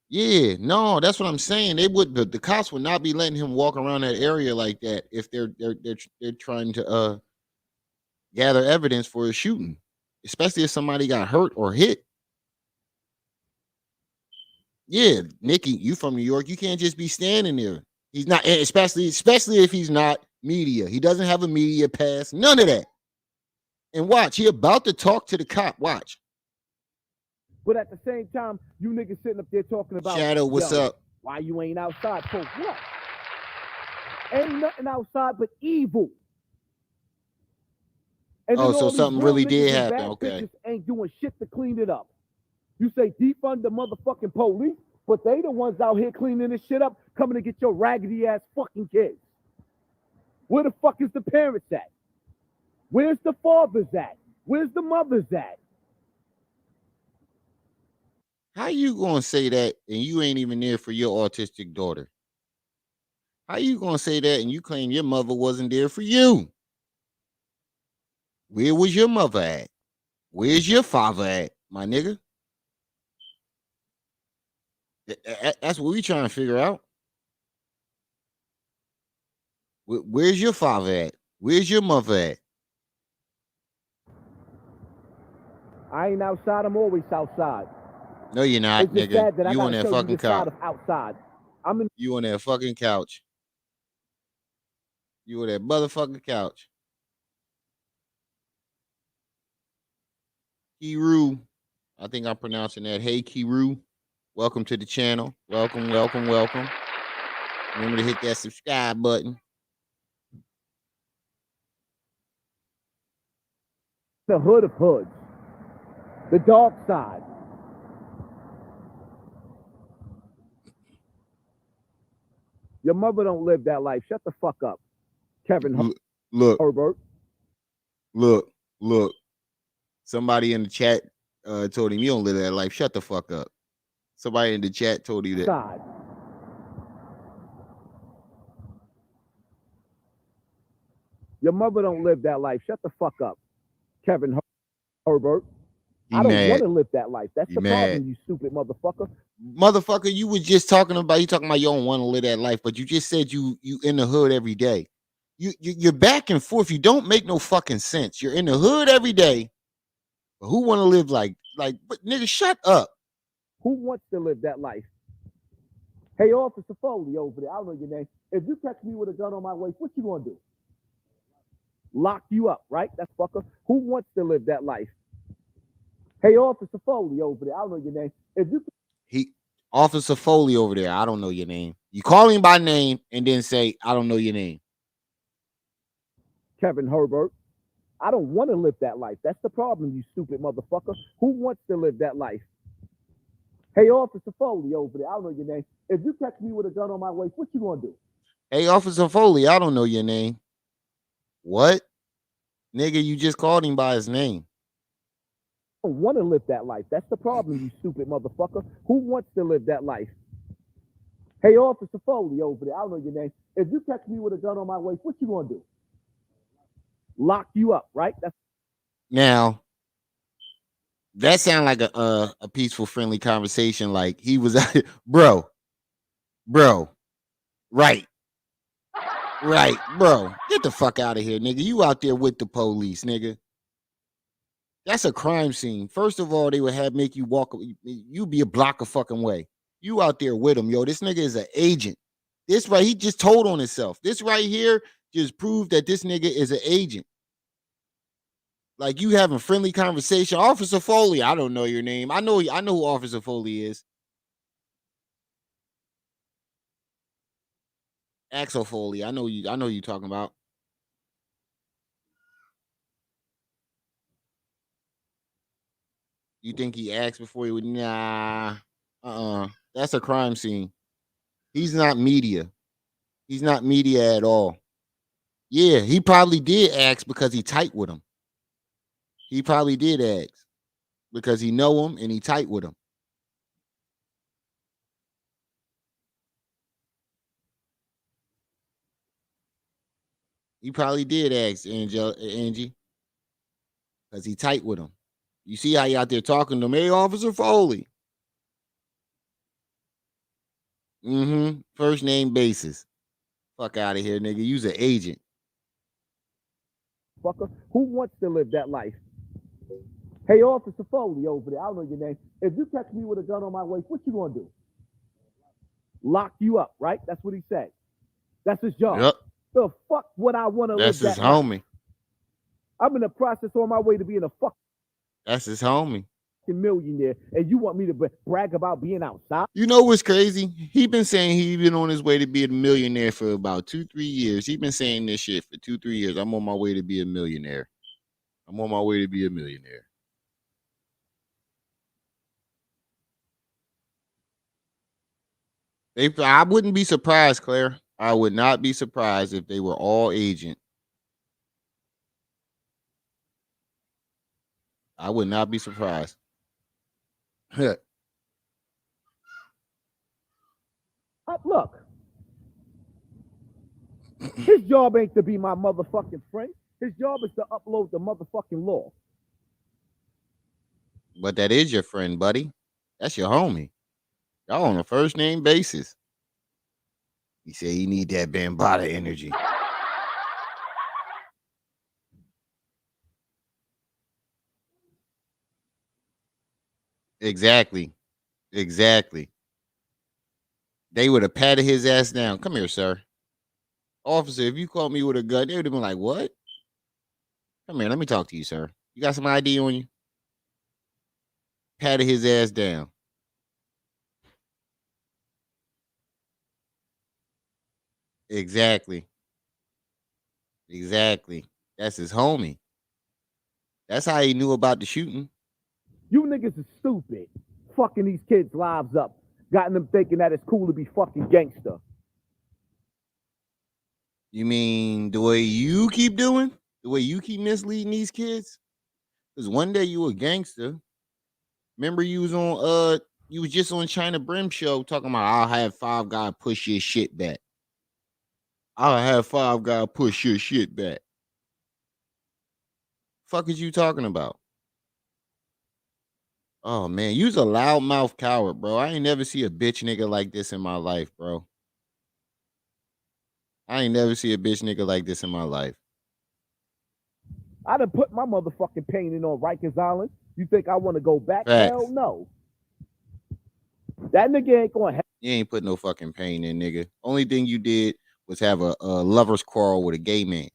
Yeah, no, that's what I'm saying. The cops would not be letting him walk around that area like that if they're trying to gather evidence for a shooting, especially if somebody got hurt or hit. Yeah, Nikki, you from New York. You can't just be standing there. He's not, especially if he's not media. He doesn't have a media pass. None of that. And watch, he about to talk to the cop. Watch. But at the same time, you niggas sitting up there talking about Shadow, what's up? Why you ain't outside? For what? Ain't nothing outside but evil. And Oh, so something really did happen. Okay. Ain't doing shit to clean it up. You say defund the motherfucking police, but they the ones out here cleaning this shit up, coming to get your raggedy ass fucking kids. Where the fuck is the parents at? Where's the fathers at? Where's the mothers at? How you gonna say that and you ain't even there for your autistic daughter? How you gonna say that and you claim your mother wasn't there for you? Where was your mother at? Where's your father at, my nigga? That's what we trying to figure out. Where's your father at? Where's your mother at? I ain't outside. I'm always outside. No, you're not, it's just nigga. sad that You I on that fucking couch. Outside. I'm in. You on that fucking couch. You on that motherfucking couch. Kiru, I think I'm pronouncing that. Hey, Kiru, welcome to the channel. Welcome, welcome, welcome. Remember to hit that subscribe button. The hood of hoods. The dark side. Your mother don't live that life. Shut the fuck up. Kevin Herbert. Look. Somebody in the chat told him you don't live that life. Shut the fuck up. Somebody in the chat told you that. Side. Your mother don't live that life. Shut the fuck up. Kevin Herbert. I don't want to live that life. That's the problem, you stupid motherfucker. Motherfucker, you was just talking about you don't want to live that life, but you just said you in the hood every day. You're back and forth. You don't make no fucking sense. You're in the hood every day. But who want to live like but nigga, shut up. Who wants to live that life? Hey, Officer Foley over there. I don't know your name. If you catch me with a gun on my waist, what you gonna do? Lock you up, right? That fucker. Who wants to live that life? Hey, Officer Foley over there. I don't know your name. If you Officer Foley over there, I don't know your name. You call him by name and then say, I don't know your name. Kevin Herbert. I don't want to live that life. That's the problem, you stupid motherfucker. Who wants to live that life? Hey, Officer Foley over there. I don't know your name. If you catch me with a gun on my waist, what you gonna do? Hey, Officer Foley, I don't know your name. What? Nigga, you just called him by his name. I don't want to live that life. That's the problem, you stupid motherfucker. Who wants to live that life? Hey, Officer Foley over there. I don't know your name. If you catch me with a gun on my waist, what you gonna do? Lock you up, right? That's now. That sound like a peaceful, friendly conversation. Like he was, bro, right, bro. Get the fuck out of here, nigga. You out there with the police, nigga. That's a crime scene. First of all, they would make you walk. You be a block of fucking way. You out there with him, yo. This nigga is an agent. This right, he just told on himself. This right here just proved that this nigga is an agent. Like you having friendly conversation. Officer Foley, I don't know your name. I know who Officer Foley is. Axel Foley. I know you talking about. You think he asked before he would? Nah. That's a crime scene. He's not media. He's not media at all. Yeah, he probably did ask because he tight with him. He probably did ask because he know him and he tight with him. He probably did ask Angie because he tight with him. You see how he out there talking to him? Hey, Officer Foley. First name basis. Fuck out of here, nigga. You's an agent. motherfucker. Who wants to live that life? Hey, Officer Foley over there, I don't know your name. If you catch me with a gun on my waist, what you gonna do? Lock you up, right? That's what he said. That's his job. Yep. The fuck would I want to live That's his that life? homie. I'm in the process on my way to being a fucking That's his homie. millionaire, and you want me to brag about being outside? You know what's crazy? He been saying he been on his way to be a millionaire for about 2-3 years. He been saying this shit for 2-3 years. I'm on my way to be a millionaire. I'm on my way to be a millionaire. I wouldn't be surprised, Claire. I would not be surprised if they were all agent. I would not be surprised. Look, his job ain't to be my motherfucking friend. His job is to upload the motherfucking law. But that is your friend, buddy. That's your homie. Y'all on a first name basis. He said you need that Bambaataa energy. Exactly. Exactly. They would have patted his ass down. Come here, sir. Officer, if you caught me with a gun, they would have been like, what? Come here, let me talk to you, sir. You got some ID on you? Patted his ass down. Exactly. Exactly. That's his homie. That's how he knew about the shooting. You niggas is stupid. Fucking these kids' lives up. Gotten them thinking that it's cool to be fucking gangster. You mean the way you keep doing? The way you keep misleading these kids? Because one day you a gangster. Remember you was just on China Brim show talking about I'll have Five Guy push your shit back. I'll have Five Guy push your shit back. Fuck is you talking about? Oh man, you's a loudmouth coward, bro. I ain't never see a bitch nigga like this in my life, bro. I ain't never see a bitch nigga like this in my life. I done put my motherfucking painting on Rikers Island. You think I want to go back? Facts. Hell no. That nigga ain't going to You ain't put no fucking pain in, nigga. Only thing you did was have a lover's quarrel with a gay man.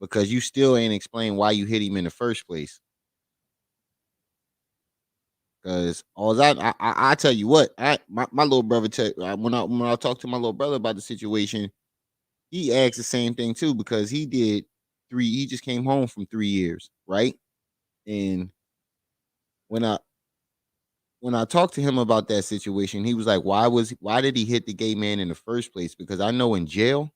Because you still ain't explained why you hit him in the first place. Because all I tell you what, my little brother when I talked to my little brother about the situation, he asked the same thing too, because he just came home from 3 years, right? And when I talked to him about that situation, he was like, why did he hit the gay man in the first place? Because I know in jail,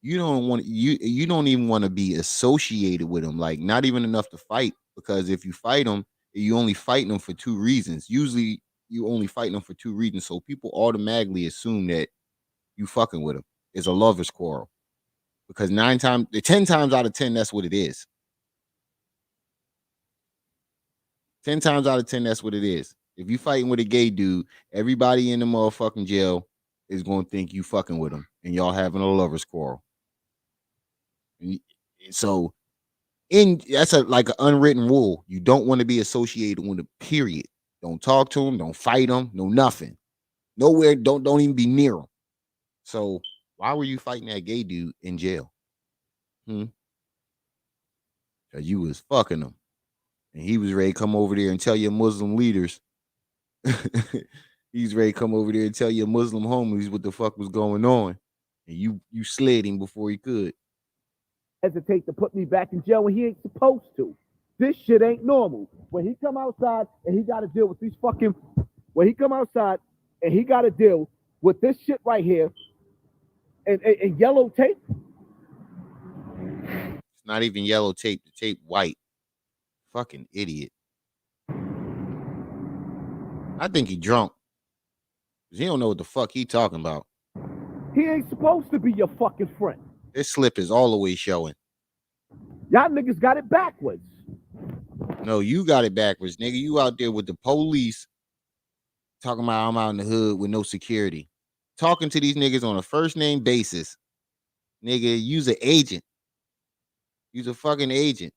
you don't even want to be associated with him, like not even enough to fight, because if you fight him, you only fighting them for 2 reasons. Usually you only fighting them for 2 reasons. So people automatically assume that you fucking with them. It's a lover's quarrel. Because 10 times out of 10, that's what it is. 10 times out of 10, that's what it is. If you fighting with a gay dude, everybody in the motherfucking jail is going to think you fucking with him and y'all having a lover's quarrel. And so that's like an unwritten rule. You don't want to be associated with him, period. Don't talk to him, don't fight him, no nothing. Nowhere, don't even be near him. So why were you fighting that gay dude in jail? Because you was fucking him. And he was ready to come over there and tell your Muslim leaders. He's ready to come over there and tell your Muslim homies what the fuck was going on. And you slid him before he could. hesitate to put me back in jail when he ain't supposed to. This shit ain't normal. When he come outside and he got to deal with these fucking, when he come outside and he got to deal with this shit right here and yellow tape. It's not even yellow tape. The tape white. Fucking idiot. I think he drunk. He don't know what the fuck he talking about. He ain't supposed to be your fucking friend. His slip is all the way showing. Y'all niggas got it backwards. No, you got it backwards, nigga. You out there with the police talking about I'm out in the hood with no security. Talking to these niggas on a first name basis. Nigga, you's an agent. He's a fucking agent.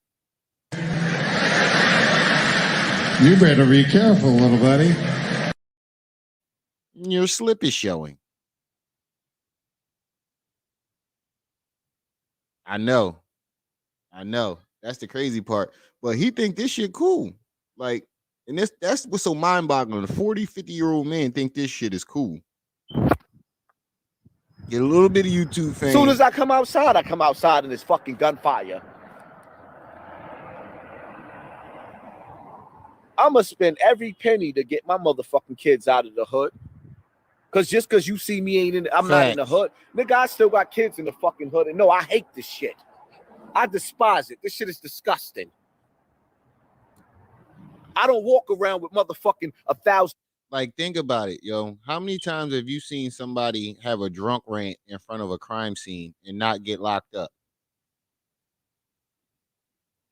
You better be careful, little buddy. Your slip is showing. I know. That's the crazy part. But he think this shit cool. Like, and that's what's so mind-boggling. A 40, 50-year-old man think this shit is cool. Get a little bit of YouTube fame. As soon as I come outside in this fucking gunfire. I'ma spend every penny to get my motherfucking kids out of the hood. Cause just cause you see me I'm not in the hood. Nigga, I still got kids in the fucking hood. And no, I hate this shit. I despise it. This shit is disgusting. I don't walk around with motherfucking 1,000. Like, think about it, yo. How many times have you seen somebody have a drunk rant in front of a crime scene and not get locked up?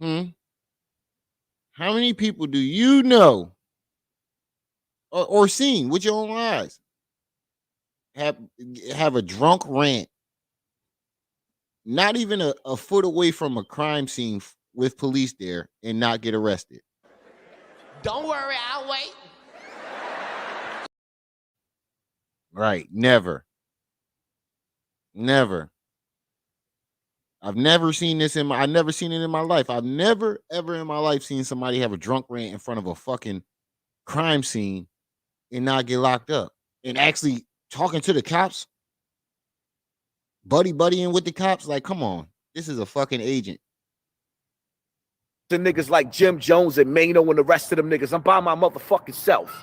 How many people do you know or seen with your own eyes have a drunk rant, not even a foot away from a crime scene with police there, and not get arrested? Don't worry, I'll wait. Right. Never. I've never seen this I've never seen it in my life. I've never, ever in my life seen somebody have a drunk rant in front of a fucking crime scene and not get locked up. And actually talking to the cops, buddying with the cops. Like, come on. This is a fucking agent. The niggas like Jim Jones and Mano and the rest of them niggas. I'm by my motherfucking self.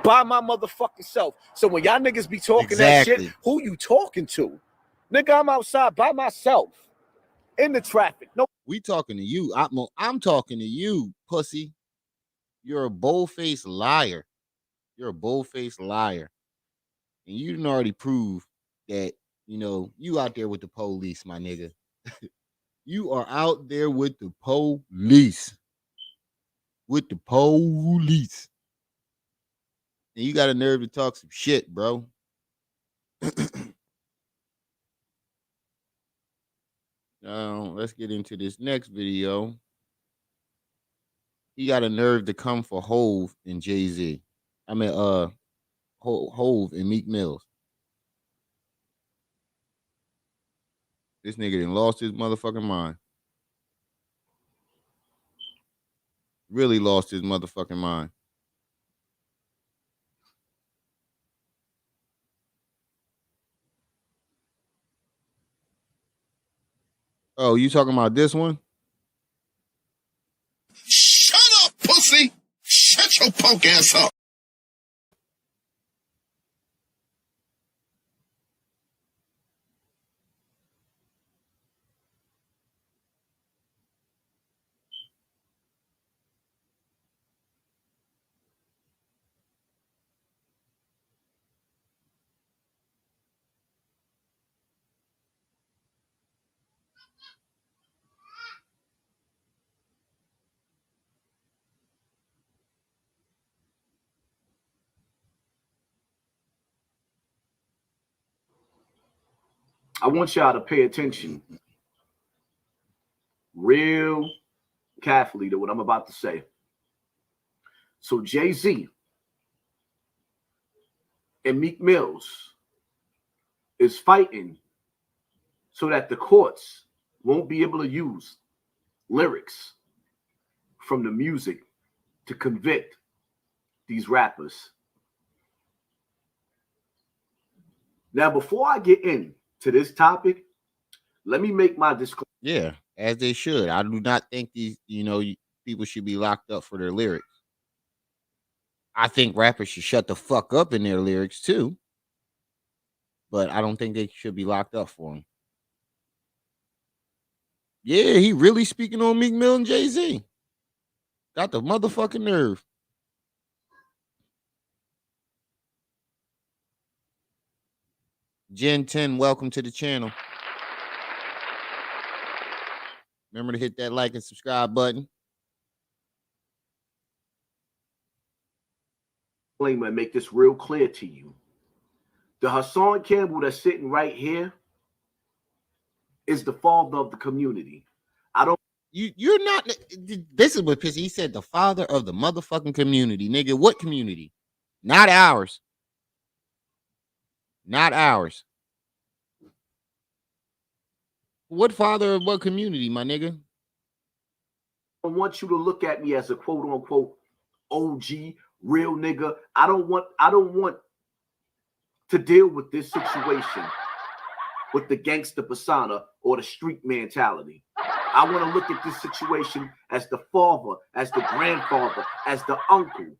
By my motherfucking self. So when y'all niggas be talking that shit, who you talking to? Nigga, I'm outside by myself. In the traffic. No. We talking to you. I'm talking to you, pussy. You're a bold-faced liar. You're a bold-faced liar. And you didn't already prove that, you know, you out there with the police, my nigga. You are out there with the police. With the police. And you got a nerve to talk some shit, bro. Now, let's get into this next video. He got a nerve to come for Hove and Jay-Z. I mean, Hove and Meek Mills. This nigga done lost his motherfucking mind. Really lost his motherfucking mind. Oh, you talking about this one? Shut up, pussy! Shut your punk ass up! I want y'all to pay attention real carefully to what I'm about to say. So Jay-Z and Meek Mills is fighting so that the courts won't be able to use lyrics from the music to convict these rappers. Now, before I get into this topic, let me make my disclaimer. Yeah, as they should. I do not think these, people should be locked up for their lyrics. I think rappers should shut the fuck up in their lyrics too. But I don't think they should be locked up for them. Yeah, he really speaking on Meek Mill and Jay-Z. Got the motherfucking nerve. Gen 10, welcome to the channel. Remember to hit that like and subscribe button. And make this real clear to you. The Hassan Campbell that's sitting right here is the father of the community. I don't. You're not. This is what pissed. He said the father of the motherfucking community, nigga. What community? Not ours. Not ours. What father of what community, my nigga? I want you to look at me as a quote unquote OG real nigga. I don't want to deal with this situation with the gangster persona or the street mentality. I want to look at this situation as the father, as the grandfather, as the uncle,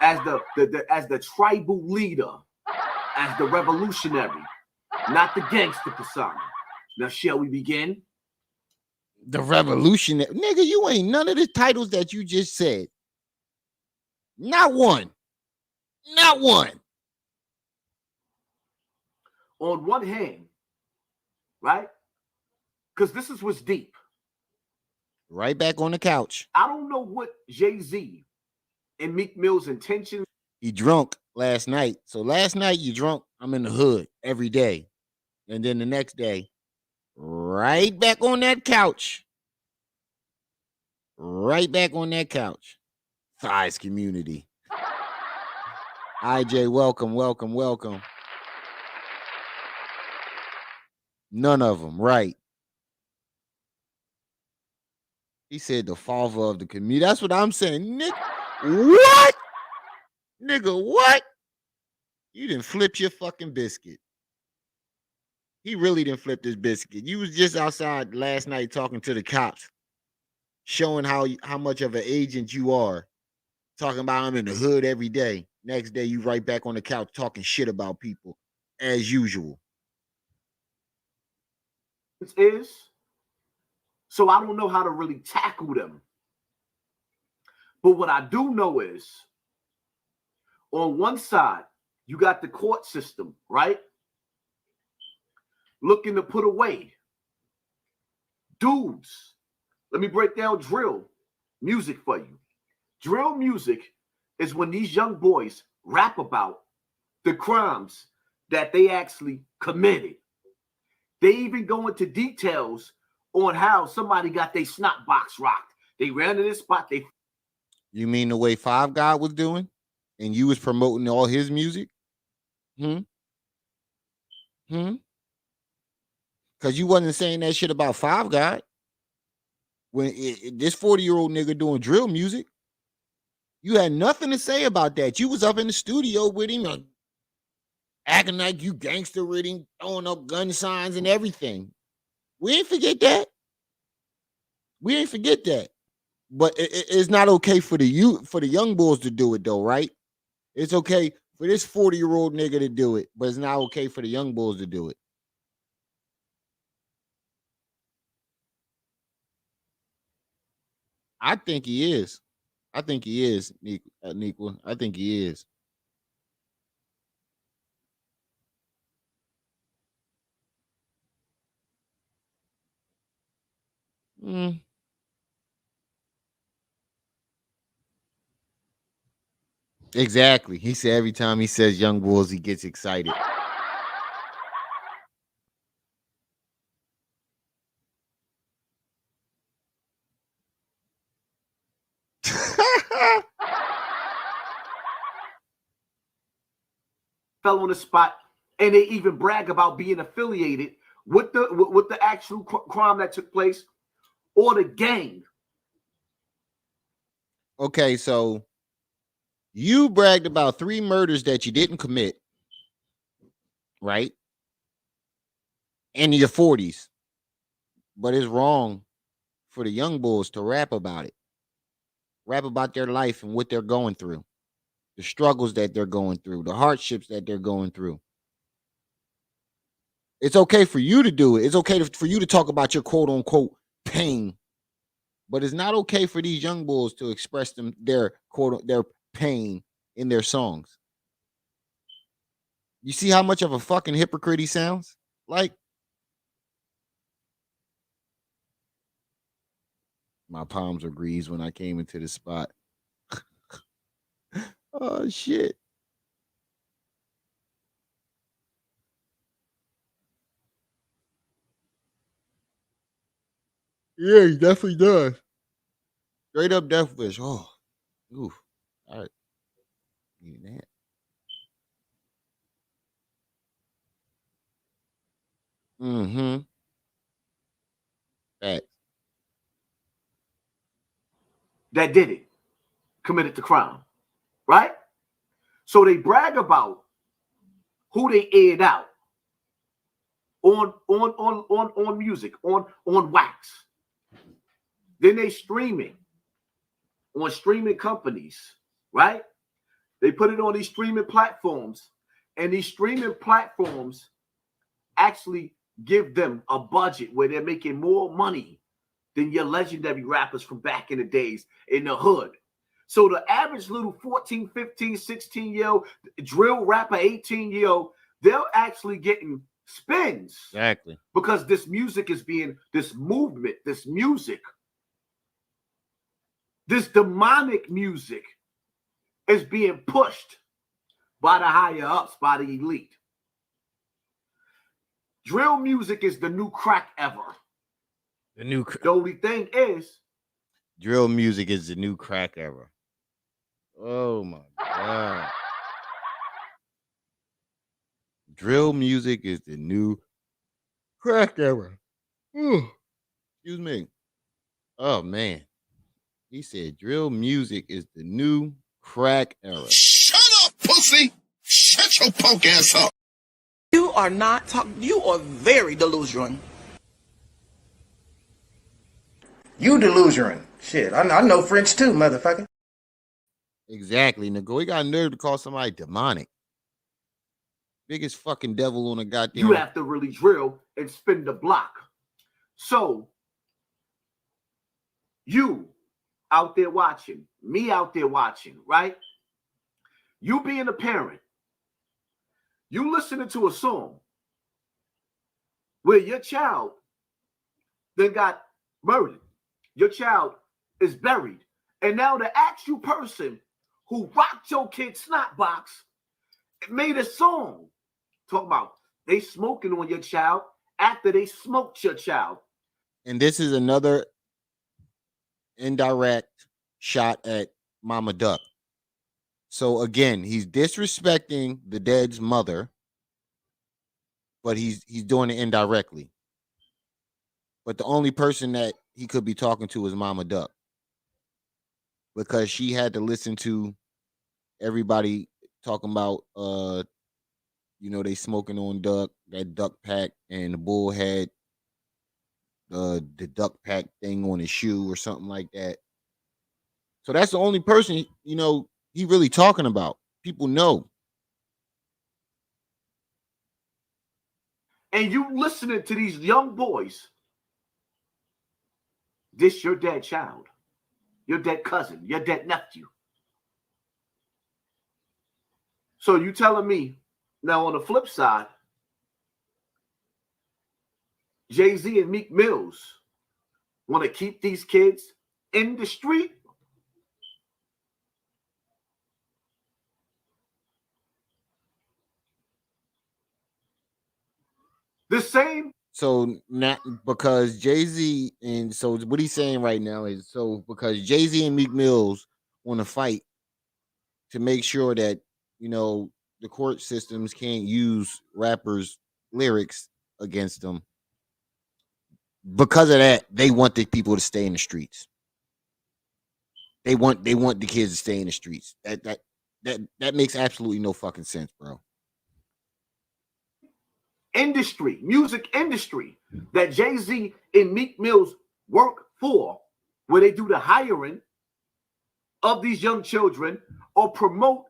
as the tribal leader, as the revolutionary, not the gangster persona. Now, shall we begin? The revolutionary, nigga. You ain't none of the titles that you just said. Not one. Not one. On one hand, right? Because this is what's deep. Right back on the couch. I don't know what Jay-Z and Meek Mill's intentions. He drunk last night. So last night you drunk. I'm in the hood every day. And then the next day, right back on that couch. Right back on that couch. Thighs community. IJ, welcome, welcome, welcome. None of them, right. He said the father of the community. That's what I'm saying. Nigga, what? Nigga, what? You didn't flip your fucking biscuit. He really didn't flip this biscuit. You was just outside last night talking to the cops, showing how much of an agent you are. Talking about I'm in the hood every day. Next day, you right back on the couch talking shit about people as usual. Is so I don't know how to really tackle them. But what I do know is on one side, you got the court system, right? Looking to put away dudes. Let me break down drill music for you. Drill music is when these young boys rap about the crimes that they actually committed. They even go into details on how somebody got their snot box rocked. They ran to this spot. You mean the way Five God was doing? And you was promoting all his music? Because you wasn't saying that shit about Five God. When this 40-year-old nigga doing drill music, you had nothing to say about that. You was up in the studio with him, acting like you gangster with him, throwing up gun signs and everything. We ain't forget that. We ain't forget that. But it's not okay for the young bulls to do it though, right? It's okay for this 40-year-old nigga to do it, but it's not okay for the young bulls to do it. I think he is. I think he is, Nequa. I think he is. Exactly. He said every time he says young bulls, he gets excited. Fell on the spot, and they even brag about being affiliated with the actual crime that took place or the gang. Okay, so you bragged about 3 murders that you didn't commit, right? In your 40s. But it's wrong for the young bulls to rap about it. Rap about their life and what they're going through. The struggles that they're going through, the hardships that they're going through. It's okay for you to do it. It's okay for you to talk about your quote unquote pain. But it's not okay for these young bulls to express their pain in their songs. You see how much of a fucking hypocrite he sounds like? My palms were greased when I came into the spot. Oh shit. Yeah, he definitely does. Straight up death wish. Oh, oof. All right. Need that. Mm-hmm. Facts. that did it, committed the crime, right? So they brag about who they aired out on music, on wax. Then they streaming on streaming companies, right? They put it on these streaming platforms, and these streaming platforms actually give them a budget where they're making more money than your legendary rappers from back in the days in the hood. So the average little 14, 15, 16-year-old drill rapper, 18-year-old, they're actually getting spins. Exactly. Because this music is being, this movement, this music, this demonic music is being pushed by the higher ups, by the elite. Drill music is the new crack ever. The only thing is, drill music is the new crack ever. Oh my God. Drill music is the new crack era. Ooh. Excuse me. Oh man. He said drill music is the new crack era. Shut up, pussy! Shut your punk ass up! You are not talking. You are very delusional. You delusional. Shit, I know French too, motherfucker. Exactly, nigga. We got nerve to call somebody demonic. Biggest fucking devil on a goddamn. you have to really drill and spin the block. So, you out there watching, me out there watching, right? You being a parent, you listening to a song where your child then got murdered. Your child is buried. And now the actual person who rocked your kid's snot box made a song talking about they smoking on your child after they smoked your child. And this is another indirect shot at Mama Duck. So again, he's disrespecting the dead's mother, but he's doing it indirectly. But the only person that he could be talking to is Mama Duck, because she had to listen to everybody talking about they smoking on Duck, that Duck pack, and the bull had the Duck pack thing on his shoe or something like that. So that's the only person he really talking about. People know. And you listening to these young boys, this your dead child, your dead cousin, your dead nephew. So you telling me now on the flip side, Jay-Z and Meek Mills want to keep these kids in the street? The same. So not because Jay-Z, and so what he's saying right now is, so because Jay-Z and Meek Mills want to fight to make sure that the court systems can't use rappers' lyrics against them. Because of that, they want the people to stay in the streets. They want the kids to stay in the streets. That makes absolutely no fucking sense, bro. Industry, music industry that Jay-Z and Meek Mills work for, where they do the hiring of these young children or promote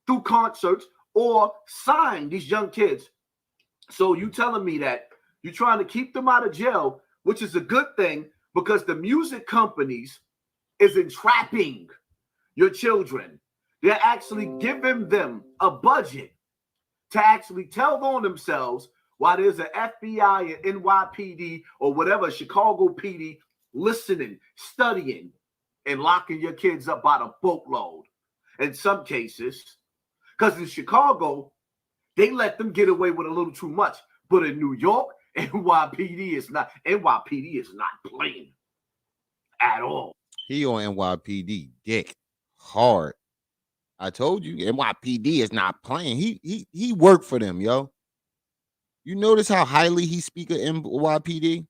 through concerts or sign these young kids. So you telling me that you're trying to keep them out of jail, which is a good thing because the music companies is entrapping your children. They're actually giving them a budget to actually tell on themselves while there's an FBI and NYPD or whatever, Chicago PD, listening, studying, and locking your kids up by the boatload. In some cases, because in Chicago, they let them get away with a little too much. But in New York, NYPD is not playing. at all. He on NYPD dick hard. I told you NYPD is not playing. He worked for them, yo. You notice how highly he speak of NYPD?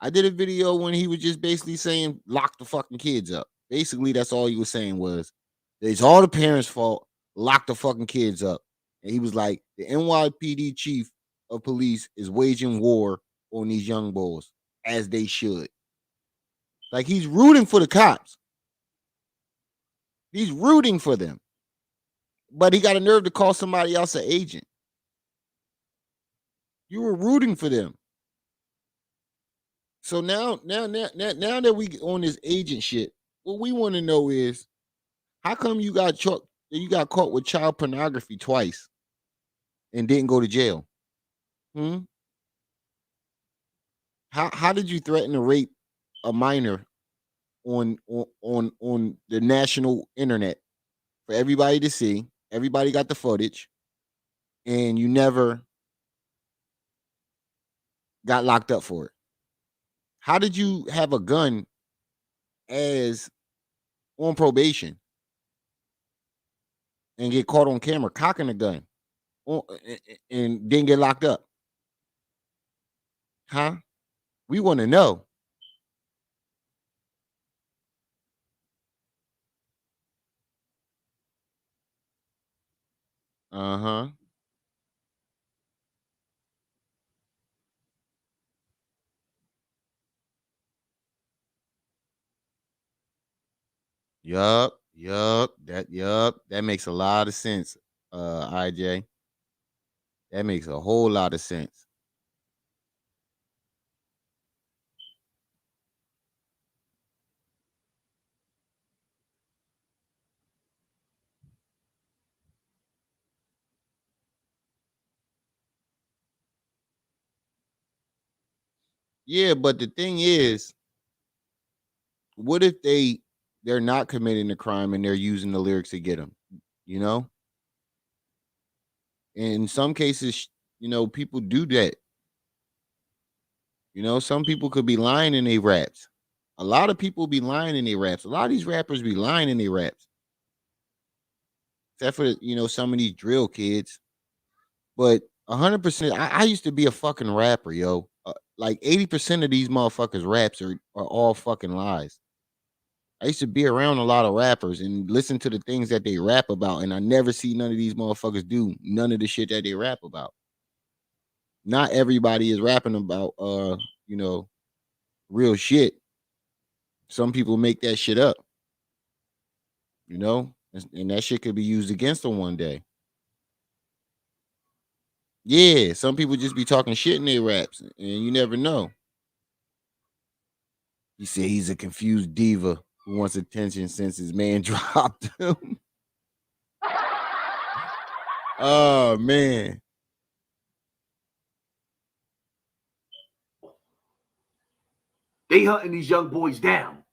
I did a video when he was just basically saying lock the fucking kids up. Basically, that's all he was saying was it's all the parents' fault. Lock the fucking kids up. And he was like, the NYPD chief of police is waging war on these young boys, as they should. Like he's rooting for the cops. He's rooting for them. But he got a nerve to call somebody else an agent. You were rooting for them. So now that we on this agent shit, what we want to know is how come you got caught with child pornography twice and didn't go to jail? How did you threaten to rape a minor on the national internet for everybody to see? Everybody got the footage, and you never got locked up for it. How did you have a gun as on probation and get caught on camera cocking a gun and didn't get locked up? Huh? We want to know. Uh-huh. Yup. That makes a lot of sense, IJ. That makes a whole lot of sense. Yeah, but the thing is, what if they're not committing the crime and they're using the lyrics to get them? You know, in some cases, people do that. Some people could be lying in their raps. A lot of people be lying in their raps. A lot of these rappers be lying in their raps. Except for, some of these drill kids. But 100%, I used to be a fucking rapper, yo. Like 80% of these motherfuckers raps are all fucking lies. I used to be around a lot of rappers and listen to the things that they rap about, and I never see none of these motherfuckers do none of the shit that they rap about. Not everybody is rapping about real shit. Some people make that shit up. And that shit could be used against them one day. Yeah, some people just be talking shit in their raps, and you never know. He said he's a confused diva who wants attention since his man dropped him. Oh man. They hunting these young boys down.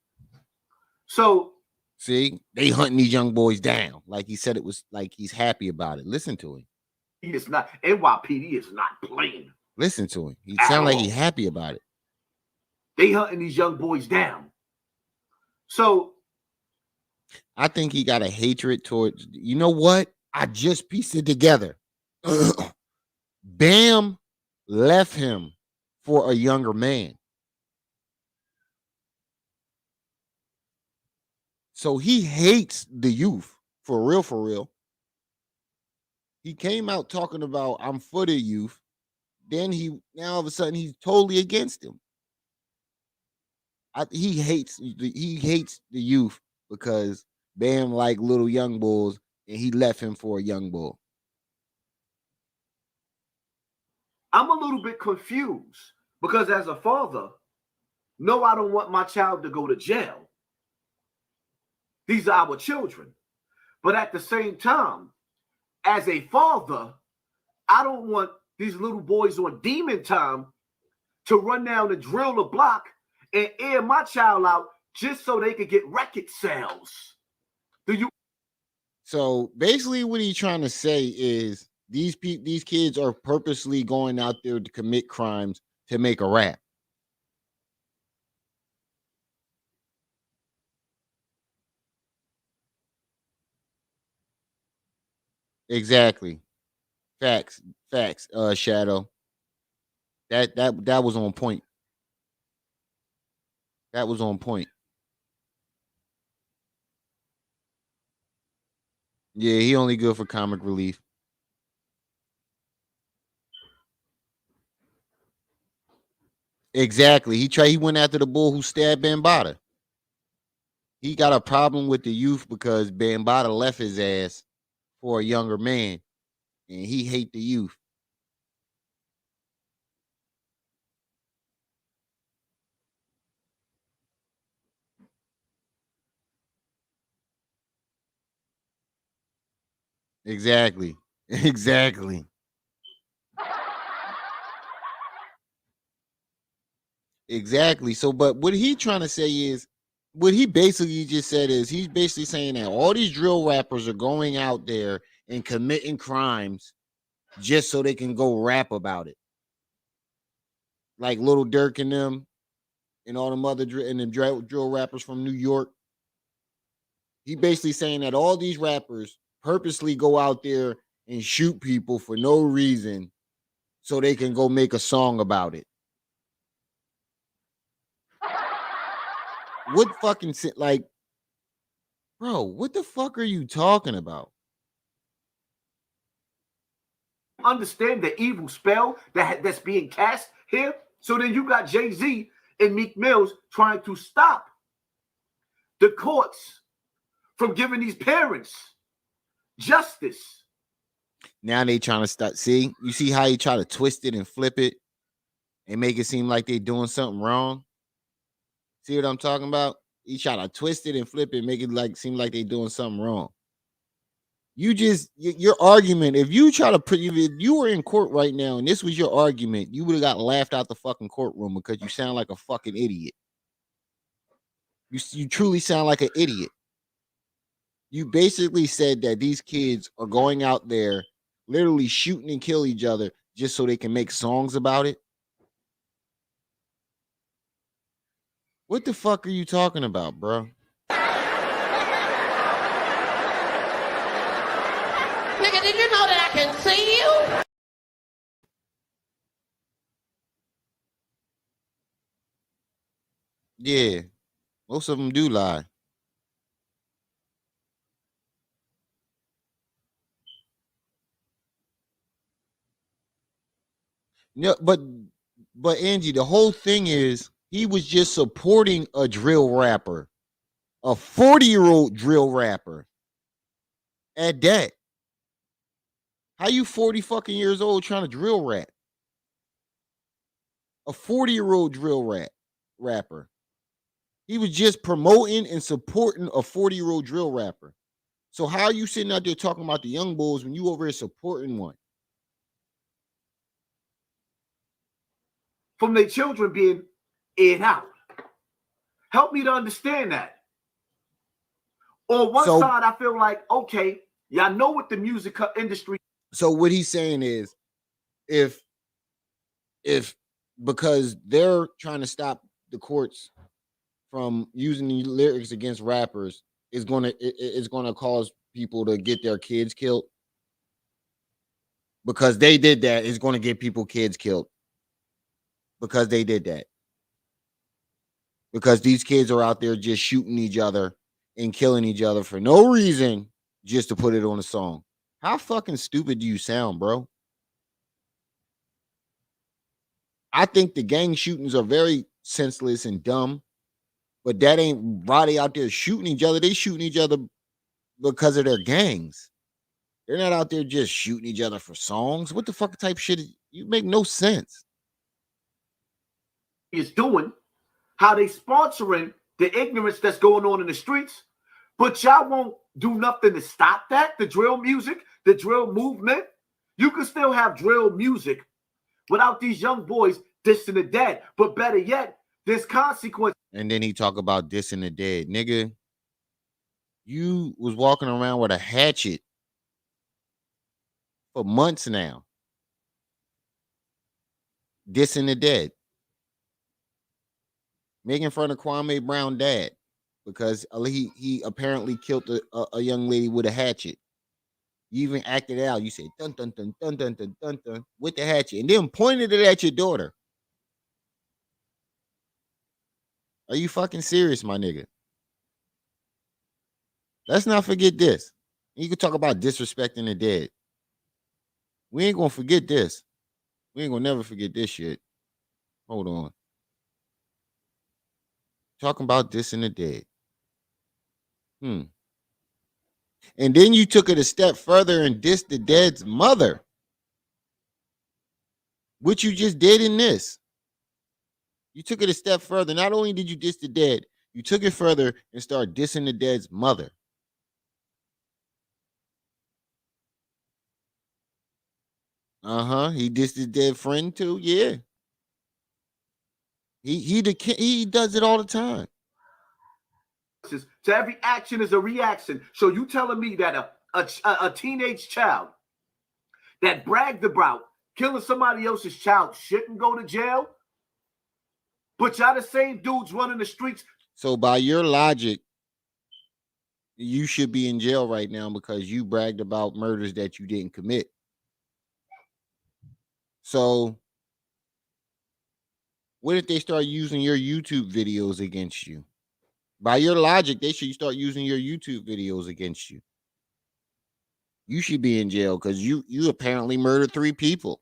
So see, they hunting these young boys down. Like he said, it was like he's happy about it. Listen to him. He is not. NYPD is not playing. Listen to him. He sound like he's happy about it. They hunting these young boys down. So I think he got a hatred towards. You know what? I just pieced it together. Bam left him for a younger man. So he hates the youth, for real, for real. He came out talking about I'm for the youth. Then now all of a sudden he's totally against him. He hates the youth because Bam like little young bulls, and he left him for a young bull. I'm a little bit confused because as a father, no, I don't want my child to go to jail. These are our children. But at the same time, as a father, I don't want these little boys on demon time to run down and drill the block and air my child out just so they could get record sales. So basically what he's trying to say is these kids are purposely going out there to commit crimes to make a rap. Exactly. Facts. Facts. Shadow. That was on point. That was on point. Yeah, he only good for comic relief. Exactly. He went after the bull who stabbed Bambaataa. He got a problem with the youth because Bambaataa left his ass for a younger man, and he hate the youth. Exactly. Exactly. Exactly. So, but what he trying to say is, what he basically just said is, he's basically saying that all these drill rappers are going out there and committing crimes just so they can go rap about it, like Little Dirk and them, and all them other drill rappers from New York. He basically saying that all these rappers purposely go out there and shoot people for no reason so they can go make a song about it. What fucking like, bro, what the fuck are you talking about? Understand the evil spell that's being cast here. So then you got Jay-Z and Meek Mills trying to stop the courts from giving these parents justice. Now they trying to start. See, you see how he try to twist it and flip it and make it seem like they doing something wrong. See what I'm talking about? He try to twist it and flip it, make it like seem like they doing something wrong. You just your argument. If you try to put, if you were in court right now and this was your argument, you would have got laughed out the fucking courtroom because you sound like a fucking idiot. You truly sound like an idiot. You basically said that these kids are going out there literally shooting and kill each other just so they can make songs about it. What the fuck are you talking about, bro? Nigga, did you know that I can see you? Yeah, most of them do lie. Yeah, but Angie, the whole thing is he was just supporting a drill rapper, a 40-year-old drill rapper. At that, how you 40 fucking years old trying to drill rap? A 40-year-old rapper. He was just promoting and supporting a 40-year-old drill rapper. So how are you sitting out there talking about the young bulls when you over here supporting one? From their children being in out. Help me to understand that. On one side, I feel like, okay, y'all know what the music industry. So what he's saying is, if because they're trying to stop the courts from using the lyrics against rappers, is gonna cause people to get their kids killed. Because they did that, it's gonna get people kids killed. Because they did that. Because these kids are out there just shooting each other and killing each other for no reason, just to put it on a song. How fucking stupid do you sound, bro? I think the gang shootings are very senseless and dumb, but that ain't why they out there shooting each other. They shooting each other because of their gangs. They're not out there just shooting each other for songs. What the fuck type shit? You make no sense. Is doing, how they sponsoring the ignorance that's going on in the streets, but y'all won't do nothing to stop that. The drill music, the drill movement. You can still have drill music without these young boys dissing the dead. But better yet, there's consequence. And then he talk about dissing the dead. Nigga, you was walking around with a hatchet for months now. Dissing the dead. Making fun of Kwame Brown dad because he apparently killed a young lady with a hatchet. You even acted out. You said dun dun dun dun dun dun dun dun with the hatchet, and then pointed it at your daughter. Are you fucking serious, my nigga? Let's not forget this. You can talk about disrespecting the dead. We ain't gonna forget this. We ain't gonna never forget this shit. Hold on. Talking about this and the dead. And then you took it a step further and dissed the dead's mother. Which you just did in this. You took it a step further. Not only did you diss the dead, you took it further and started dissing the dead's mother. He dissed his dead friend too. Yeah. He does it all the time. To every action is a reaction. So you telling me that a teenage child that bragged about killing somebody else's child shouldn't go to jail? But y'all the same dudes running the streets. So by your logic, you should be in jail right now because you bragged about murders that you didn't commit. So what if they start using your YouTube videos against you? By your logic, they should start using your YouTube videos against you. You should be in jail because you apparently murdered 3 people.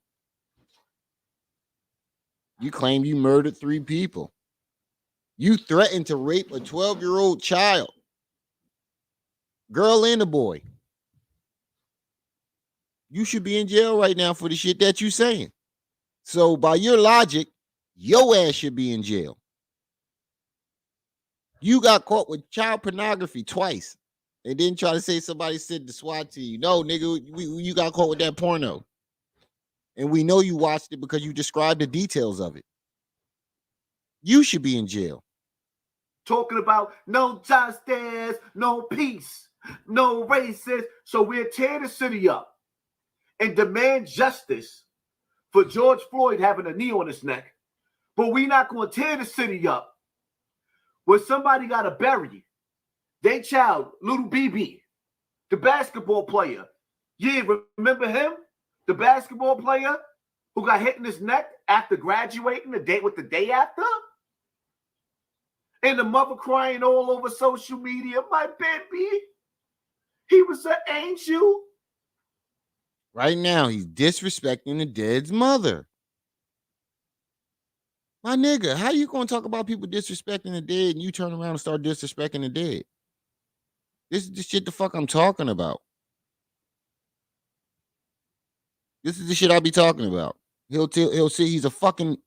You claim you murdered 3 people. You threatened to rape a 12-year-old child. Girl and a boy. You should be in jail right now for the shit that you saying. So by your logic, your ass should be in jail. You got caught with child pornography twice. And then try to say somebody said the SWAT to you. No, nigga, you got caught with that porno. And we know you watched it because you described the details of it. You should be in jail. Talking about no justice, no peace, no races. So we'll tear the city up and demand justice for George Floyd having a knee on his neck. But we're not going to tear the city up where somebody got to bury their child, little BB, the basketball player. Yeah, remember him? The basketball player who got hit in his neck after graduating the day after? And the mother crying all over social media, my baby, he was an angel. Right now, he's disrespecting the dead's mother. My nigga, how you gonna talk about people disrespecting the dead and you turn around and start disrespecting the dead? This is the shit the fuck I'm talking about. This is the shit I be talking about. He'll say he's a fucking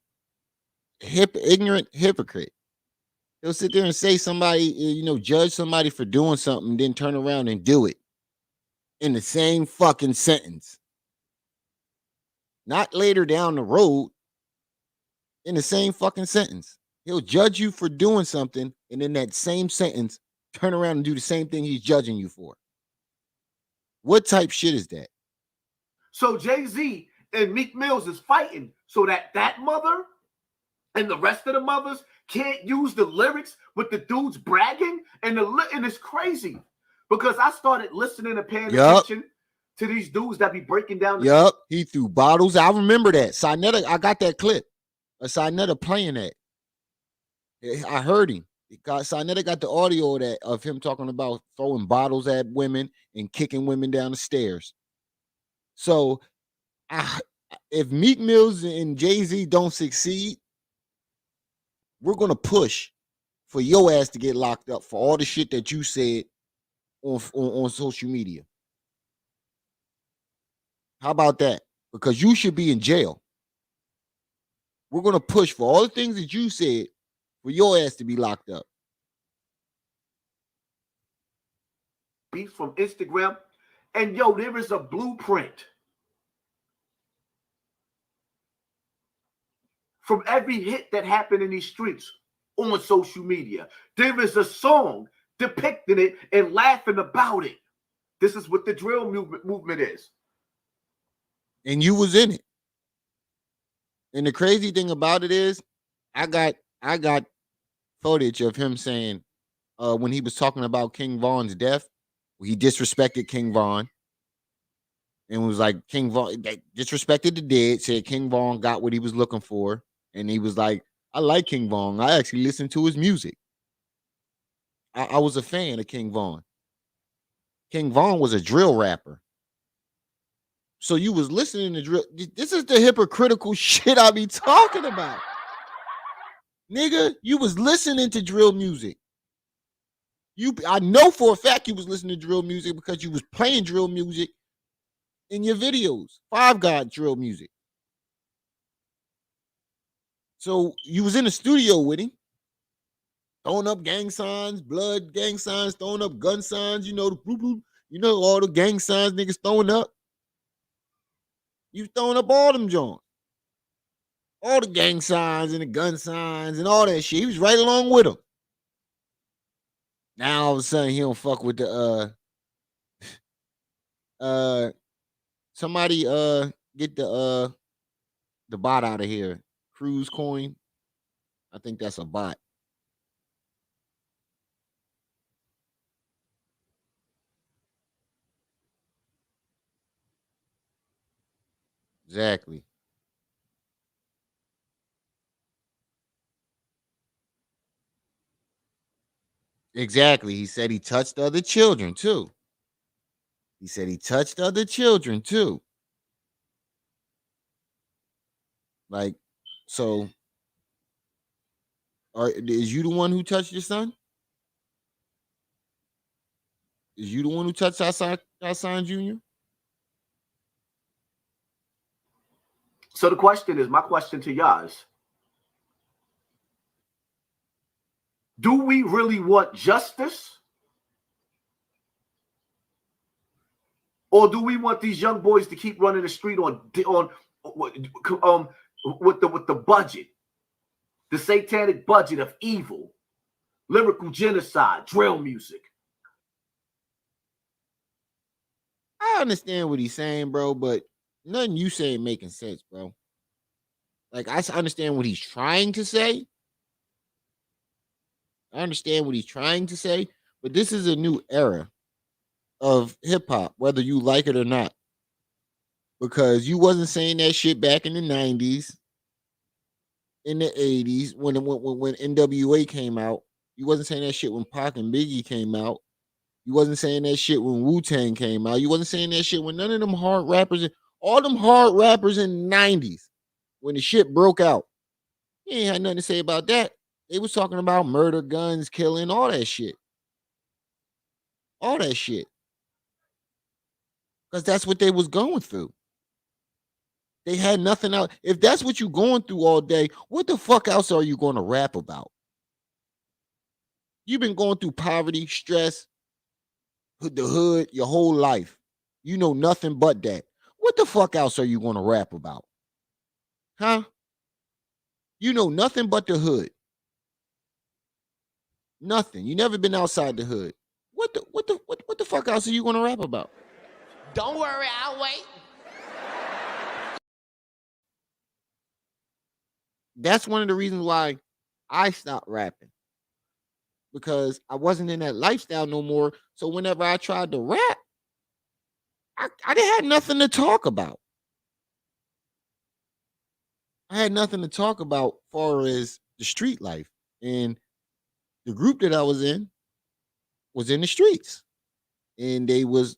ignorant hypocrite. He'll sit there and say somebody, judge somebody for doing something, then turn around and do it in the same fucking sentence. Not later down the road, in the same fucking sentence. He'll judge you for doing something, and in that same sentence, turn around and do the same thing he's judging you for. What type shit is that? So Jay-Z and Meek Mills is fighting so that mother and the rest of the mothers can't use the lyrics with the dudes bragging, and it's crazy because I started listening and paying attention to these dudes that be breaking down. He threw bottles. I remember that. Sinetta, I got that clip. Sinetta playing that. I heard him. Sinetta got the audio of him talking about throwing bottles at women and kicking women down the stairs. So, if Meek Mills and Jay-Z don't succeed, we're gonna push for your ass to get locked up for all the shit that you said on social media. How about that? Because you should be in jail. We're gonna push for all the things that you said for your ass to be locked up. Beats from Instagram, and there is a blueprint from every hit that happened in these streets on social media. There is a song depicting it and laughing about it. This is what the drill movement is. And you was in it. And the crazy thing about it is, I got footage of him saying when he was talking about King Von's death, he disrespected King Von. and was like King Von, they disrespected the dead, said King Von got what he was looking for, and he was like, I like King Von. I actually listened to his music. I was a fan of King Von. King Von was a drill rapper. So you was listening to drill. This is the hypocritical shit I be talking about. Nigga, you was listening to drill music. I know for a fact you was listening to drill music because you was playing drill music in your videos. Five God drill music. So you was in the studio with him, throwing up gang signs, blood gang signs, throwing up gun signs, you know, the bloop, bloop, you know, all the gang signs niggas throwing up. You throwing up all them joints. All the gang signs and the gun signs and all that shit. He was right along with them. Now all of a sudden he don't fuck with the somebody get the bot out of here. Cruise coin. I think that's a bot. Exactly. Exactly. He said he touched other children too. He said he touched other children too. Like, so is you the one who touched your son? Is you the one who touched Hassan Jr.? So the question is, my question to y'all is, do we really want justice? Or do we want these young boys to keep running the street with the budget, the satanic budget of evil, lyrical genocide, drill music? I understand what he's saying, bro, but nothing you saying making sense, bro. Like, I understand what he's trying to say. I understand what he's trying to say, but this is a new era of hip hop, whether you like it or not. Because you wasn't saying that shit back in the 90s, in the 80s, when NWA came out. You wasn't saying that shit when Pac and Biggie came out. You wasn't saying that shit when Wu-Tang came out. You wasn't saying that shit when none of them hard rappers, all them hard rappers in the 90s, when the shit broke out. He ain't had nothing to say about that. They was talking about murder, guns, killing, all that shit. All that shit. Because that's what they was going through. They had nothing else. If that's what you going through all day, what the fuck else are you going to rap about? You've been going through poverty, stress, the hood your whole life. You know nothing but that. What the fuck else are you going to rap about? Huh? You know nothing but the hood. Nothing. You never been outside the hood. What the fuck else are you going to rap about? Don't worry, I'll wait. That's one of the reasons why I stopped rapping. Because I wasn't in that lifestyle no more. So whenever I tried to rap, I didn't have nothing to talk about. I had nothing to talk about far as the street life. And the group that I was in the streets. And they was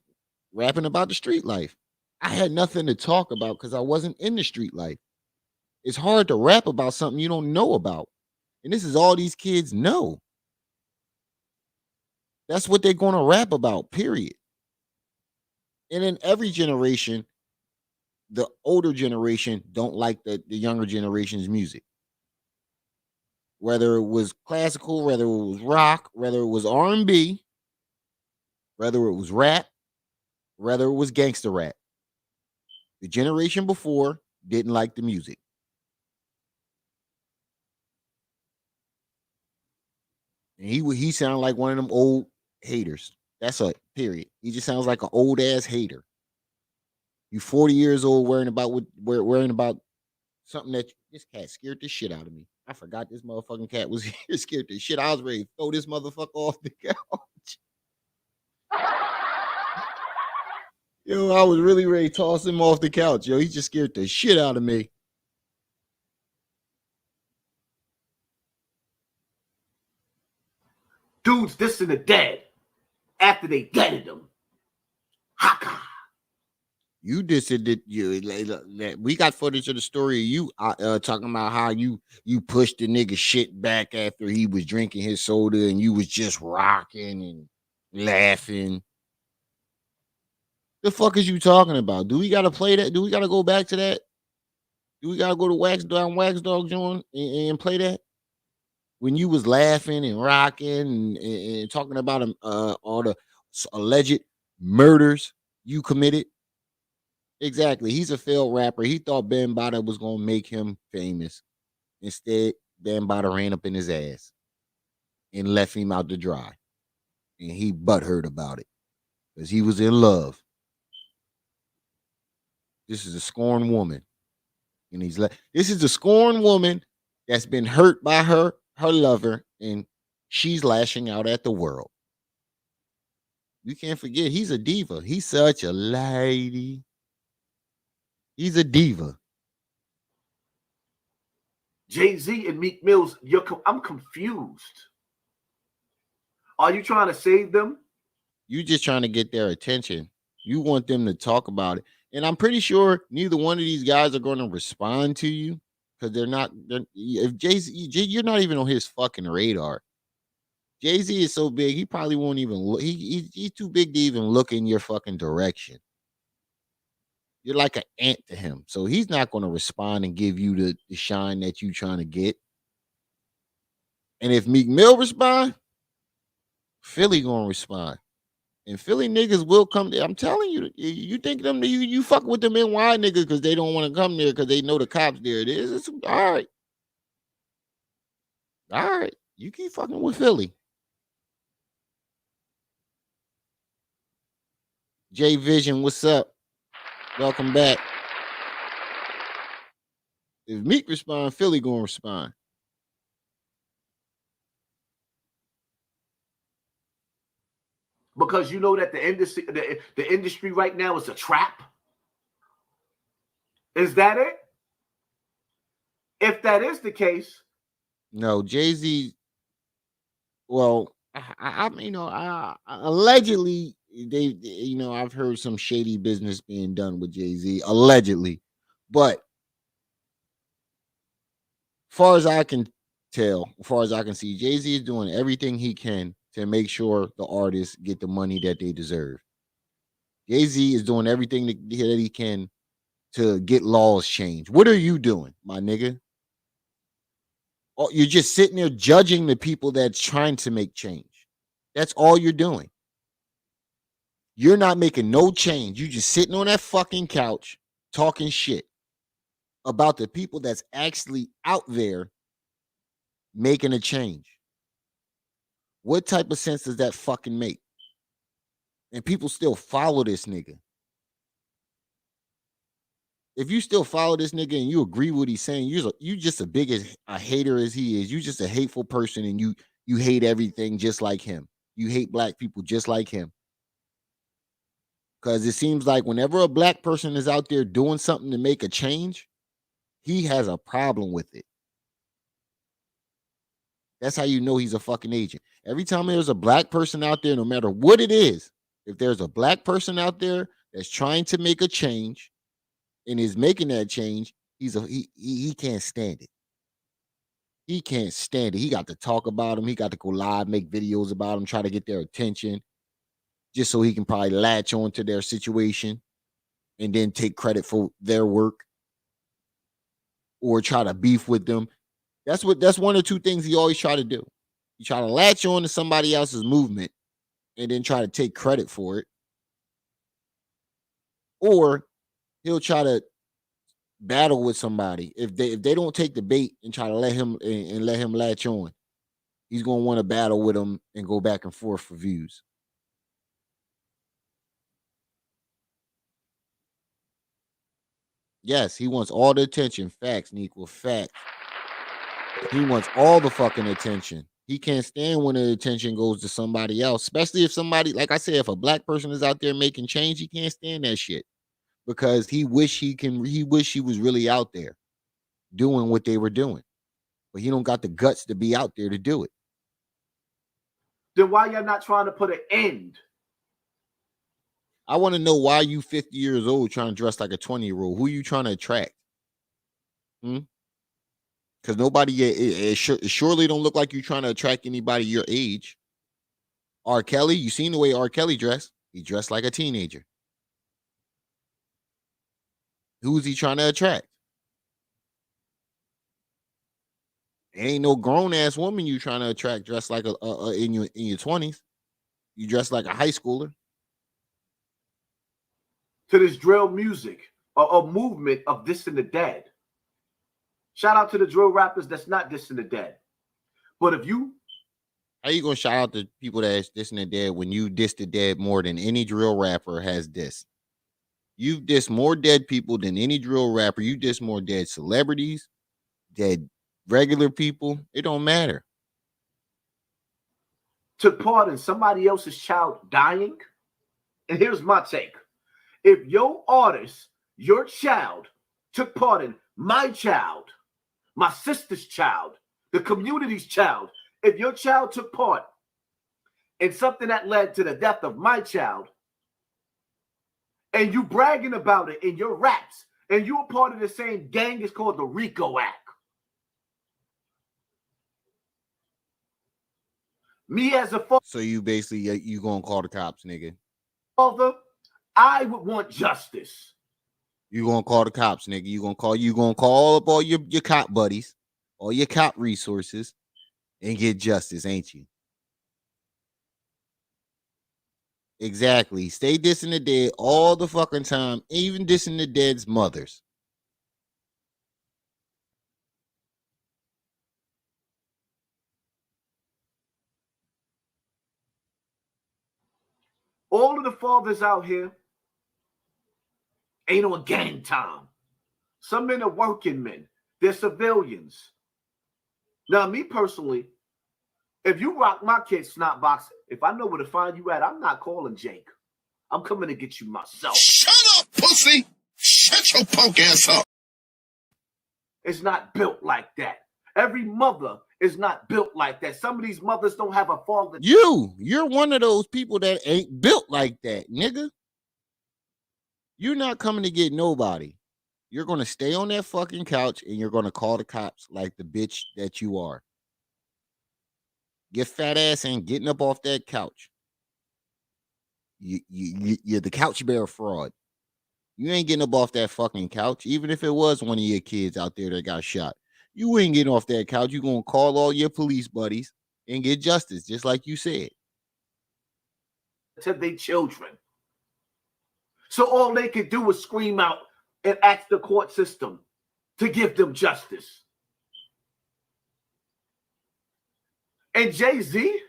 rapping about the street life. I had nothing to talk about because I wasn't in the street life. It's hard to rap about something you don't know about. And this is all these kids know. That's what they're going to rap about, period. And in every generation, the older generation don't like the younger generation's music. Whether it was classical, whether it was rock, whether it was R&B, whether it was rap, whether it was gangster rap. The generation before didn't like the music. And he sounded like one of them old haters. That's a period. He just sounds like an old ass hater. You 40 years old worrying about something that this cat scared the shit out of me. I forgot this motherfucking cat was here, scared the shit. I was ready to throw this motherfucker off the couch. Yo, I was really ready to toss him off the couch. Yo, he just scared the shit out of me. Dudes dissing the dead after they deaded them. Haka. You just said that we got footage of the story of you talking about how you pushed the nigga shit back after he was drinking his soda and you was just rocking and laughing. The fuck is you talking about? Do we gotta play that? Do we gotta go back to that? Do we gotta go to Wax Dog John and play that? When you was laughing and rocking and talking about all the alleged murders you committed. Exactly. He's a failed rapper. He thought Bambaataa was gonna make him famous. Instead, Bambaataa ran up in his ass and left him out to dry. And he butthurt about it. Because he was in love. This is a scorned woman. And this is a scorned woman that's been hurt by her lover, and she's lashing out at the world. You can't forget, he's a diva. He's such a lady. He's a diva. Jay-Z and Meek Mills, I'm confused. Are you trying to save them? You just trying to get their attention. You want them to talk about it. And I'm pretty sure neither one of these guys are going to respond to you because if Jay-Z, you're not even on his fucking radar. Jay-Z is so big, he probably won't even look. He's too big to even look in your fucking direction. You're like an ant to him. So he's not going to respond and give you the shine that you trying to get. And if Meek Mill respond, Philly going to respond. And Philly niggas will come there. I'm telling you, you think them, you fuck with them NY niggas because they don't want to come there because they know the cops there. It is. It's all right. All right. You keep fucking with Philly. J Vision, what's up? Welcome back. If Meek respond, Philly gonna respond. Because you know that the industry right now is a trap. Is that it? If that is the case, no, Jay-Z. Well, I mean, allegedly they, I've heard some shady business being done with Jay-Z, allegedly, but far as I can tell, as far as I can see, Jay-Z is doing everything he can to make sure the artists get the money that they deserve. Jay-Z is doing everything that he can to get laws changed. What are you doing, my nigga? Oh, you're just sitting there judging the people that's trying to make change. That's all you're doing. You're not making no change. You just sitting on that fucking couch talking shit about the people that's actually out there making a change. What type of sense does that fucking make? And people still follow this nigga. If you still follow this nigga and you agree with what he's saying, you just as big as a hater as he is. You just a hateful person and you hate everything just like him. You hate black people just like him. Because it seems like whenever a black person is out there doing something to make a change, he has a problem with it. That's how you know he's a fucking agent. Every time there's a black person out there, no matter what it is, if there's a black person out there that's trying to make a change and is making that change, he can't stand it. He can't stand it. He got to talk about him. He got to go live, make videos about him, try to get their attention, just so he can probably latch on to their situation and then take credit for their work or try to beef with them. That's one or two things he always try to do. He try to latch on to somebody else's movement and then try to take credit for it. Or he'll try to battle with somebody. If they don't take the bait and try to let him latch on, he's gonna want to battle with them and go back and forth for views. Yes, he wants all the attention. Facts, Neek, with facts. He wants all the fucking attention. He can't stand when the attention goes to somebody else, especially if somebody, like I said, if a black person is out there making change, he can't stand that shit because he wish he was really out there doing what they were doing, but he don't got the guts to be out there to do it. Then why y'all not trying to put an end? I want to know why you 50 years old trying to dress like a 20-year-old. Who you trying to attract? Because nobody, it surely don't look like you trying to attract anybody your age. R. Kelly, you seen the way R. Kelly dressed? He dressed like a teenager. Who's he trying to attract? Ain't no grown ass woman you trying to attract dressed like in your 20s. You dress like a high schooler. To this drill music, a movement of dissing the dead. Shout out to the drill rappers that's not dissing the dead. But if you... How you gonna shout out to people that's dissing the dead when you diss the dead more than any drill rapper has dissed? You've dissed more dead people than any drill rapper. You diss more dead celebrities, dead regular people. It don't matter. Took part in somebody else's child dying. And here's my take. If your artist, your child, took part in my child, my sister's child, the community's child, if your child took part in something that led to the death of my child, and you bragging about it in your raps, and you're part of the same gang, it's called the RICO Act. Me as a father... So you basically, you gonna call the cops, nigga? Father, I would want justice. You gonna call the cops, nigga? You gonna call up all your cop buddies, all your cop resources, and get justice, ain't you? Exactly. Stay dissing the dead all the fucking time, even dissing the dead's mothers. All of the fathers out here ain't on gang time. Some men are working men. They're civilians. Now, me personally, if you rock my kid's snot box, if I know where to find you at, I'm not calling Jake. I'm coming to get you myself. Shut up, pussy! Shut your punk ass up! It's not built like that. Every mother is not built like that. Some of these mothers don't have a father. You're one of those people that ain't built like that, nigga. You're not coming to get nobody. You're going to stay on that fucking couch and you're going to call the cops like the bitch that you are. Your fat ass ain't getting up off that couch. You're the couch bear fraud. You ain't getting up off that fucking couch, even if it was one of your kids out there that got shot. You ain't getting off that couch. You're going to call all your police buddies and get justice, just like you said. To their children. So all they could do was scream out and ask the court system to give them justice. And Jay-Z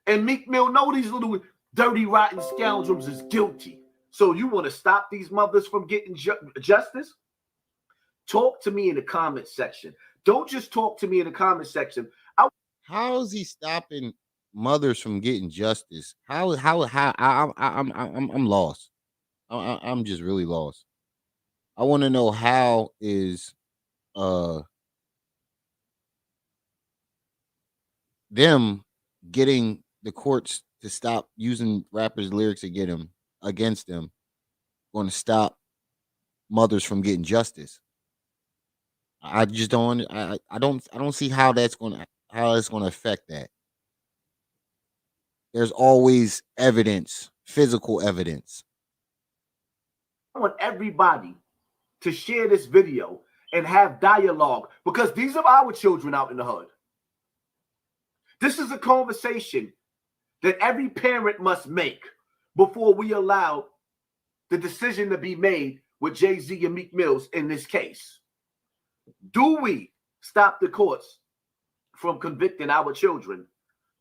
and Meek Mill know these little dirty, rotten scoundrels is guilty. So you want to stop these mothers from getting justice? Talk to me in the comment section. Don't just talk to me in the comment section. How is he stopping mothers from getting justice? How I'm lost. I'm just really lost. I want to know how is them getting the courts to stop using rappers' lyrics against them going to stop mothers from getting justice. I just don't. I don't see how it's going to affect that. There's always evidence, physical evidence. I want everybody to share this video and have dialogue because these are our children out in the hood. This is a conversation that every parent must make before we allow the decision to be made with Jay-Z and Meek Mills in this case. Do we stop the courts from convicting our children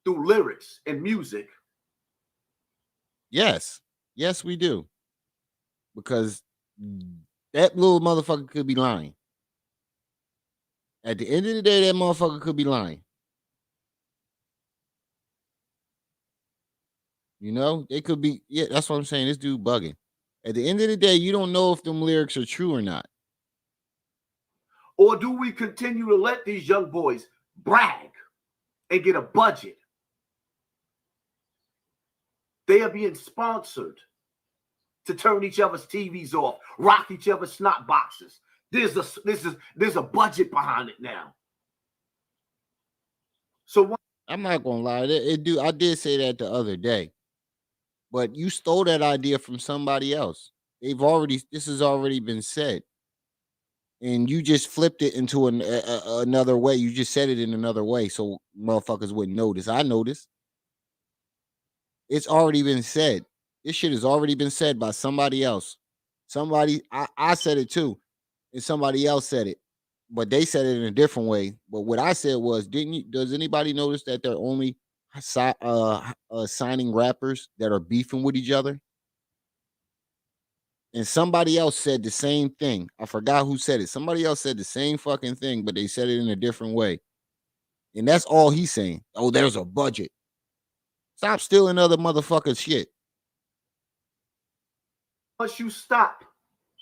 through lyrics and music? Yes. Yes, we do. Because that little motherfucker could be lying. At the end of the day, that motherfucker could be lying. You know, they could be. Yeah, that's what I'm saying. This dude bugging. At the end of the day, you don't know if them lyrics are true or not. Or do we continue to let these young boys brag and get a budget? They are being sponsored to turn each other's TVs off, rock each other's snot boxes. There's a budget behind it now. So I'm not gonna lie, I did say that the other day, but you stole that idea from somebody else. This has already been said, and you just flipped it into another way. You just said it in another way, so motherfuckers wouldn't notice. I noticed. It's already been said. This shit has already been said by somebody else. I said it too, and somebody else said it, but they said it in a different way. But what I said was, does anybody notice that they're only signing rappers that are beefing with each other? And somebody else said the same thing. I forgot who said it. Somebody else said the same fucking thing, but they said it in a different way. And that's all he's saying. Oh, there's a budget. Stop stealing other motherfuckers' shit. once you stop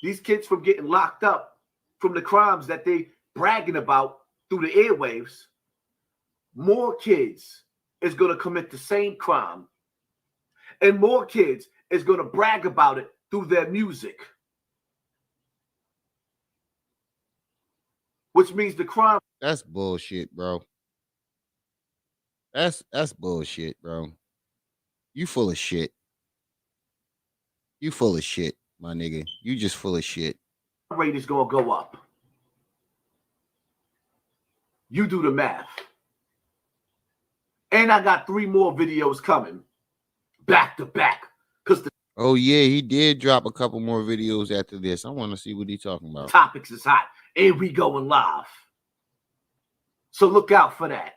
these kids from getting locked up from the crimes that they bragging about through the airwaves, more kids is going to commit the same crime, and more kids is going to brag about it through their music, which means the crime. That's bullshit, bro. That's bullshit, bro. You full of shit. You full of shit, my nigga. You just full of shit. Rate is going to go up. You do the math. And I got 3 more videos coming back to back. Oh, yeah, he did drop a couple more videos after this. I want to see what he's talking about. Topics is hot. And we going live. So look out for that.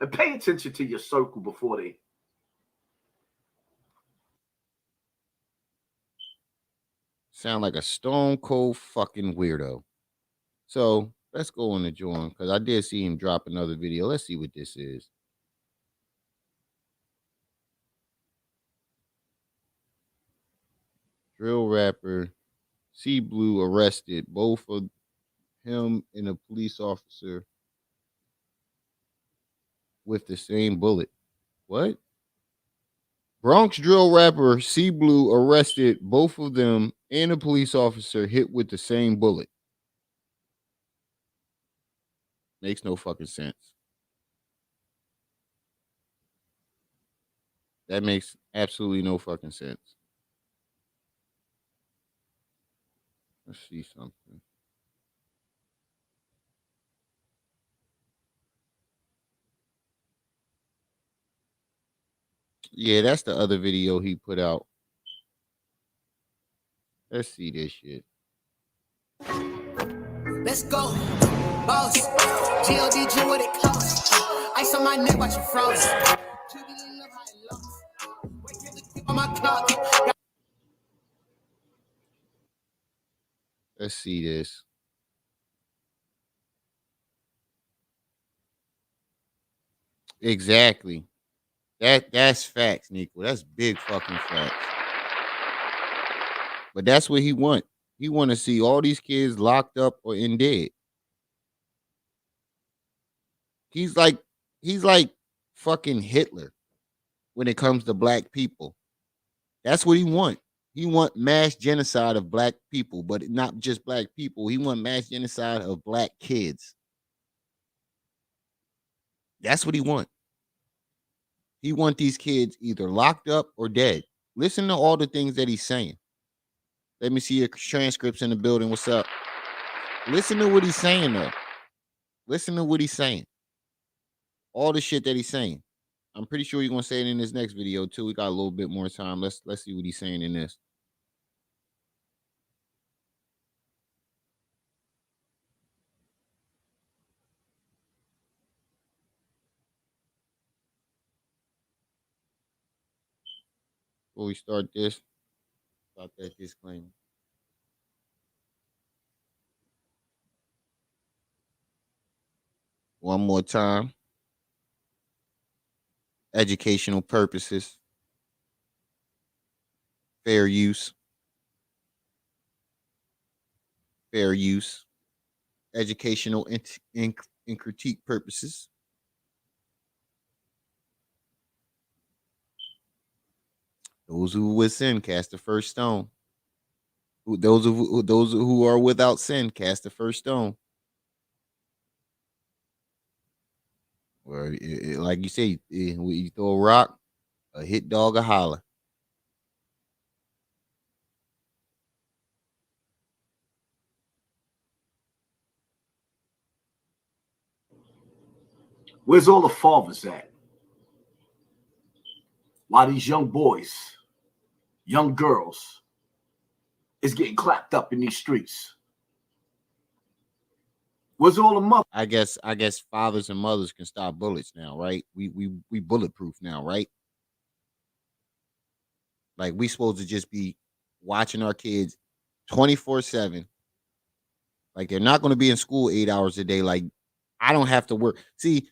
And pay attention to your circle before they. Sound like a stone cold fucking weirdo. So let's go on the joint because I did see him drop another video. Let's see what this is. Drill rapper C Blue arrested. Both of him and a police officer with the same bullet. What? Bronx drill rapper C Blue arrested. Both of them and a police officer hit with the same bullet. Makes no fucking sense. That makes absolutely no fucking sense. Let's see something. Yeah, that's the other video he put out. Let's see this shit. Let's go, boss. G.O.D. Drew what it costs. Ice on my neck, watch you froze. On my clock. Let's see this. Exactly. That's facts, Nico. That's big fucking facts. But that's what he want. He want to see all these kids locked up or in dead. He's like fucking Hitler when it comes to black people. That's what he want. He want mass genocide of black people, but not just black people. He want mass genocide of black kids. That's what he want. He want these kids either locked up or dead. Listen to all the things that he's saying. Let me see your transcripts in the building. What's up? Listen to what he's saying, though. Listen to what he's saying. All the shit that he's saying. I'm pretty sure he's gonna say it in his next video too. We got a little bit more time. Let's see what he's saying in this. Before we start this, about that disclaimer. One more time. Educational purposes. fair use, educational and critique purposes. Those who with sin cast the first stone. Those who are without sin cast the first stone. Well, like you say, when you throw a rock, a hit dog, a holler. Where's all the fathers at? Why these young boys, young girls, is getting clapped up in these streets? Where's all the mothers? I guess fathers and mothers can stop bullets now, right? We bulletproof now, right? Like we supposed to just be watching our kids 24/7. Like they're not going to be in school 8 hours a day. Like I don't have to work. See,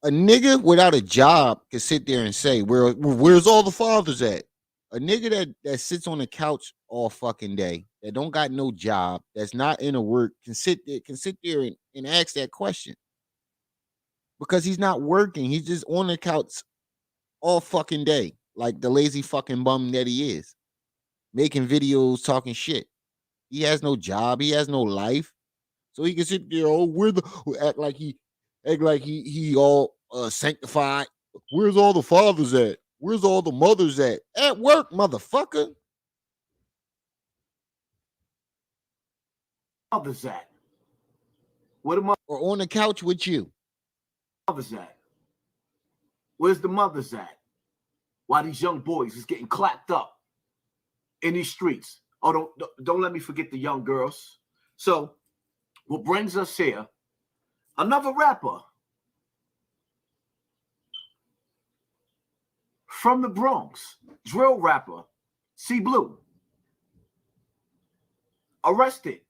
a nigga without a job can sit there and say, where's all the fathers at? A nigga that sits on the couch all fucking day, that don't got no job, that's not in a work, can sit there and ask that question. Because he's not working. He's just on the couch all fucking day, like the lazy fucking bum that he is, making videos, talking shit. He has no job. He has no life. So he can sit there, act like he all sanctified. Where's all the fathers at? Where's all the mothers at? At work, motherfucker. Mothers at? Where the or on the couch with you? Mothers at? Where's the mothers at? Why these young boys is getting clapped up in these streets? Oh, don't let me forget the young girls. So, what brings us here? Another rapper from the Bronx, drill rapper, C Blue, arrested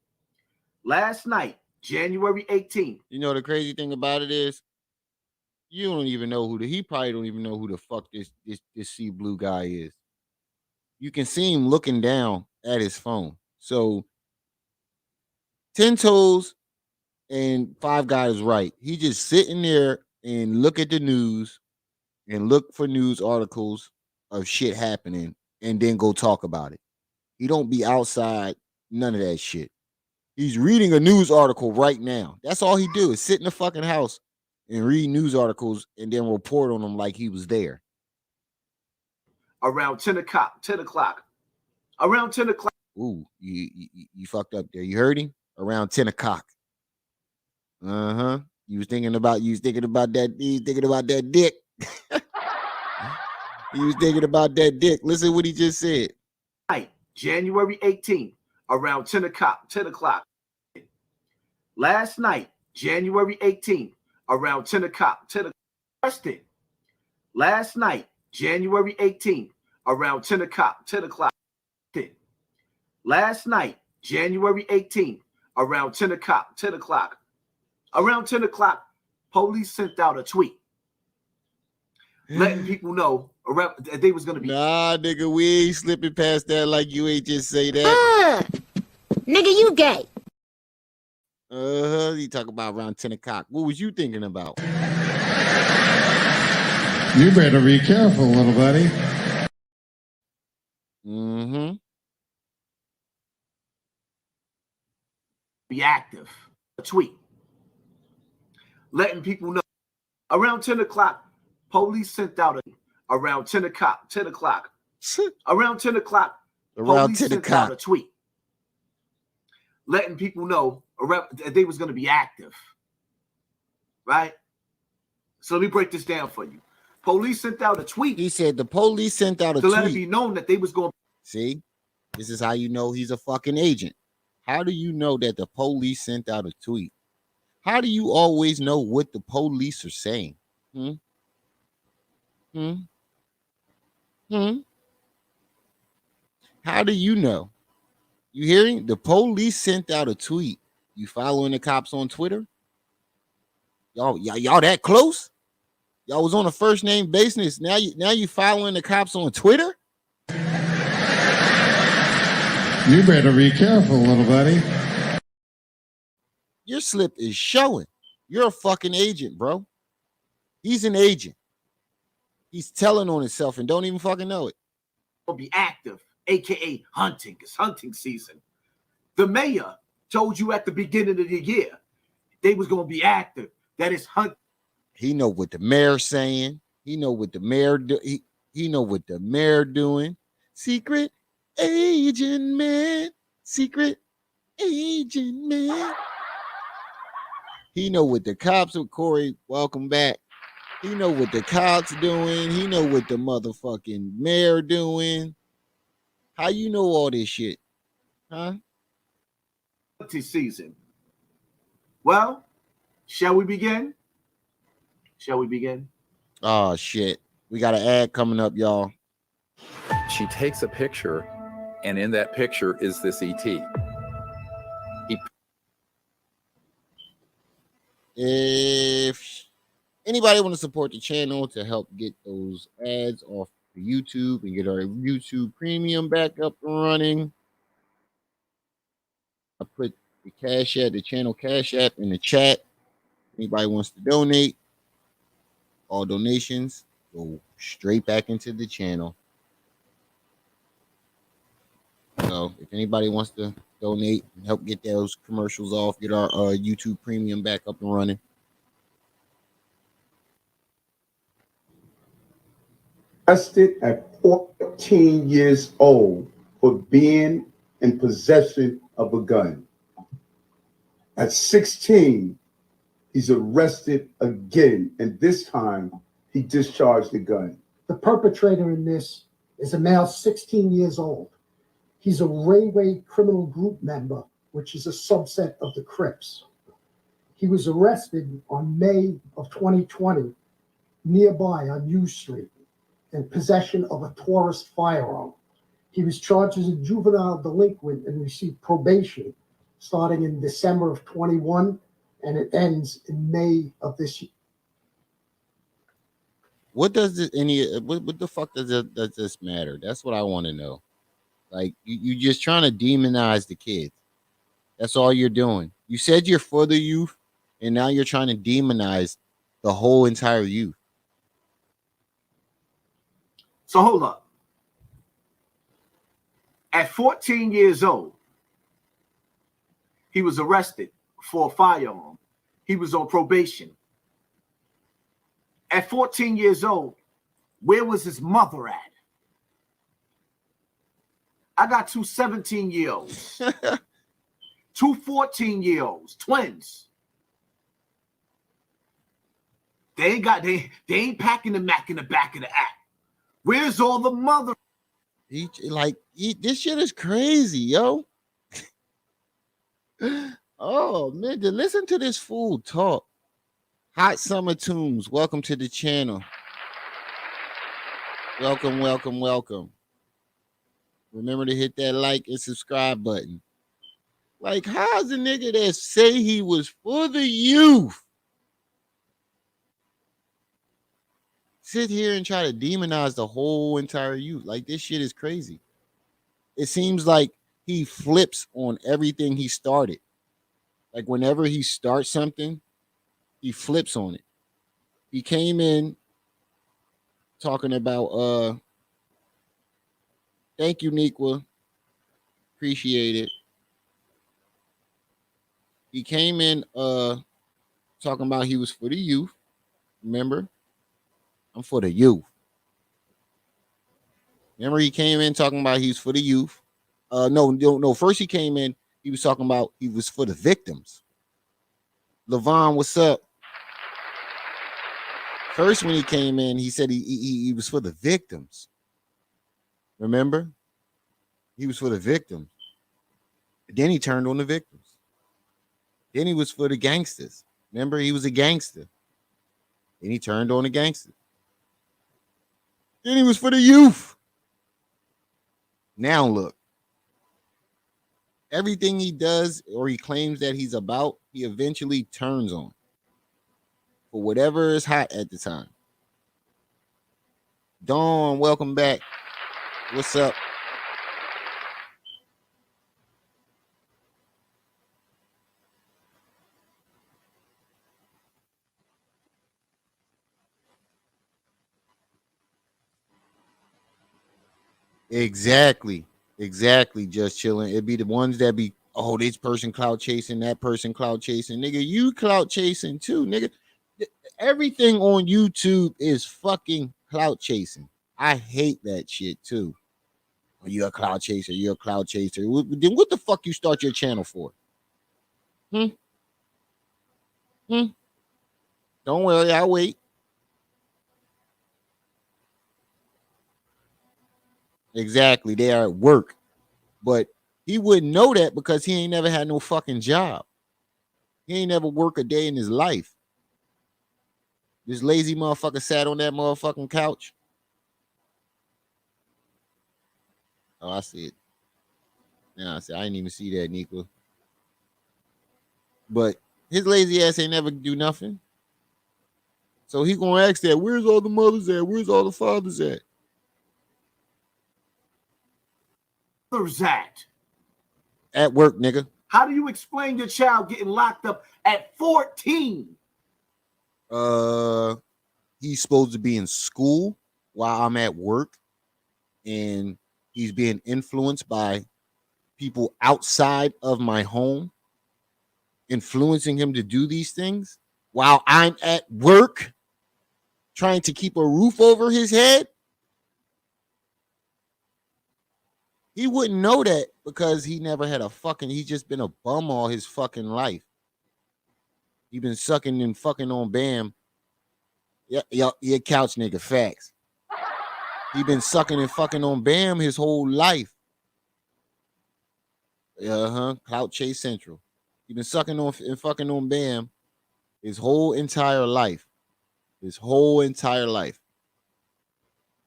last night, January 18th. You know the crazy thing about it is, you don't even know he probably don't even know who the fuck this C Blue guy is. You can see him looking down at his phone. So 10 toes and 5 guys right. He just sitting there and look at the news and look for news articles of shit happening and then go talk about it. He don't be outside, none of that shit. He's reading a news article right now. That's all he do is sit in the fucking house and read news articles and then report on them like he was there. Around 10 o'clock. Around 10 o'clock. Ooh, you fucked up there. You heard him? Around 10 o'clock. Uh-huh. You was thinking about that dick. He was thinking about that dick. Listen what he just said. Night, January 18th, around 10 o'clock. Last night, January 18th, around 10 o'clock. Arrested. Last night, January 18th, around 10 o'clock. Last night, January 18th, around 10 o'clock. Around 10 o'clock, police sent out a tweet letting people know they was going to be. Nah, nigga, we ain't slipping past that like you ain't just say that. Nigga, you gay. You talk about around 10 o'clock. What was you thinking about? You better be careful, little buddy. Mm-hmm. Be active. A tweet letting people know. Around 10 o'clock, police sent out around 10 o'clock. Around 10 o'clock, police sent out a tweet letting people know that they was going to be active. Right? So let me break this down for you. Police sent out a tweet. He said the police sent out a tweet to let it be known that they was going. See? This is how you know he's a fucking agent. How do you know that the police sent out a tweet? How do you always know what the police are saying? How do you know? You hearing? The police sent out a tweet. You following the cops on Twitter? Y'all that close? Y'all was on a first name basis. Now you following the cops on Twitter? You better be careful, little buddy. Your slip is showing. You're a fucking agent, bro. He's an agent. He's telling on himself and don't even fucking know it. Will be active, aka hunting. It's hunting season. The mayor told you at the beginning of the year they was gonna be active. That is hunt. He know what the mayor's saying. He know what the mayor do. He know what the mayor doing. Secret agent man. Secret agent man. He know what the cops are. Corey, welcome back. He know what the cops doing. He know what the motherfucking mayor doing. How you know all this shit? Huh? Hunting season. Well, shall we begin? Shall we begin? Oh shit. We got an ad coming up, y'all. She takes a picture, and in that picture is this ET. If anybody want to support the channel to help get those ads off the YouTube and get our YouTube premium back up and running, I put the Cash App, the channel Cash App in the chat. Anybody wants to donate, all donations go straight back into the channel. So if anybody wants to donate and help get those commercials off, get our YouTube premium back up and running. Arrested at 14 years old for being in possession of a gun. At 16, he's arrested again, and this time he discharged the gun. The perpetrator in this is a male 16 years old. He's a Railway Criminal Group member, which is a subset of the Crips. He was arrested on May of 2020 nearby on U Street in possession of a Taurus firearm. He was charged as a juvenile delinquent and received probation starting in December of 21, and it ends in May of this year. What does this what the fuck does this matter? That's what I want to know. Like you just trying to demonize the kids. That's all you're doing. You said you're for the youth, and now you're trying to demonize the whole entire youth. So hold up. At 14 years old, he was arrested for a firearm. He was on probation. At 14 years old, where was his mother at? I got two 17-year-olds, two 14-year-olds, twins. They ain't packing the Mac in the back of the act. Where's all the mother? This shit is crazy, yo. Oh man, to listen to this fool talk. Hot Summer Tunes, welcome to the channel. Welcome, welcome, welcome. Remember to hit that like and subscribe button. Like, how's a nigga that say he was for the youth sit here and try to demonize the whole entire youth? Like, this shit is crazy. It seems like he flips on everything he started. Like, whenever he starts something, he flips on it. He came in talking about thank you, Nikwa. Appreciate it. He came in talking about he was for the youth. Remember? I'm for the youth. Remember, he came in talking about he's for the youth. No. First he came in, he was talking about he was for the victims. Levon, what's up? First, when he came in, he said he was for the victims. Remember? He was for the victims. Then he turned on the victims. Then he was for the gangsters. Remember, he was a gangster. Then he turned on the gangsters. Then he was for the youth. Now look. Everything he does or he claims that he's about, he eventually turns on. For whatever is hot at the time. Dawn, welcome back. What's up? Exactly. Just chilling. It'd be the ones that be, oh, this person clout chasing, that person clout chasing. Nigga, you clout chasing too, nigga. Everything on YouTube is fucking clout chasing. I hate that shit too. Oh, you're a clout chaser. You're a clout chaser. Then what the fuck you start your channel for? Hmm? Hmm? Don't worry, I'll wait. Exactly. They are at work. But he wouldn't know that because he ain't never had no fucking job. He ain't never worked a day in his life. This lazy motherfucker sat on that motherfucking couch. Oh, I see it. Now I see. I didn't even see that, Nico. But his lazy ass ain't never do nothing. So he gonna ask that, where's all the mothers at? Where's all the fathers at? Where's that? At work, nigga. How do you explain your child getting locked up at 14? He's supposed to be in school while I'm at work, and he's being influenced by people outside of my home, influencing him to do these things while I'm at work, trying to keep a roof over his head. He wouldn't know that because he never had he's just been a bum all his fucking life. He been sucking and fucking on Bam. Yeah, couch nigga, facts. He been sucking and fucking on Bam his whole life. Clout Chase Central. He been sucking on and fucking on Bam his whole entire life.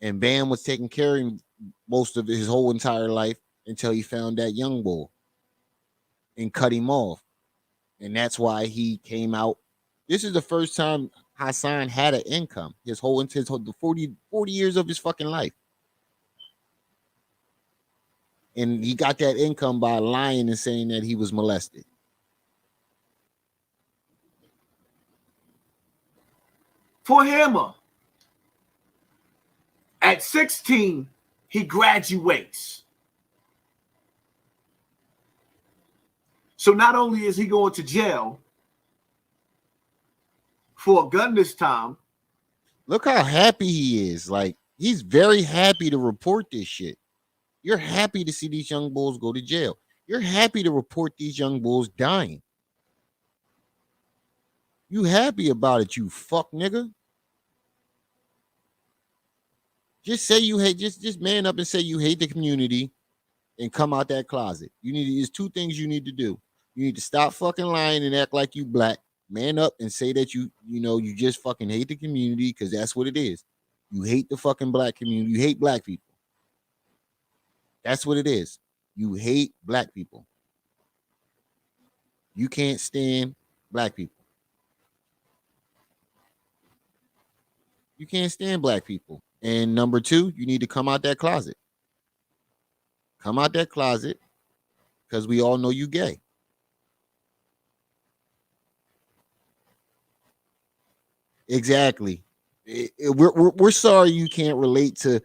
And Bam was taking care of him most of his whole entire life until he found that young boy and cut him off. And that's why he came out. This is the first time Hassan had an income his whole 40 years of his fucking life. And he got that income by lying and saying that he was molested. For him, at 16, he graduates. So not only is he going to jail for a gun this time. Look how happy he is. Like, he's very happy to report this shit. You're happy to see these young bulls go to jail. You're happy to report these young bulls dying. You happy about it, you fuck nigga. Just say you hate, just man up and say you hate the community and come out that closet. There's two things you need to do. You need to stop fucking lying and act like you black. Man up and say that you just fucking hate the community, because that's what it is. You hate the fucking black community. You hate black people. That's what it is. You hate black people. You can't stand black people. You can't stand black people. And number two, you need to come out that closet. Come out that closet, because we all know you gay. Exactly. We're sorry you can't relate to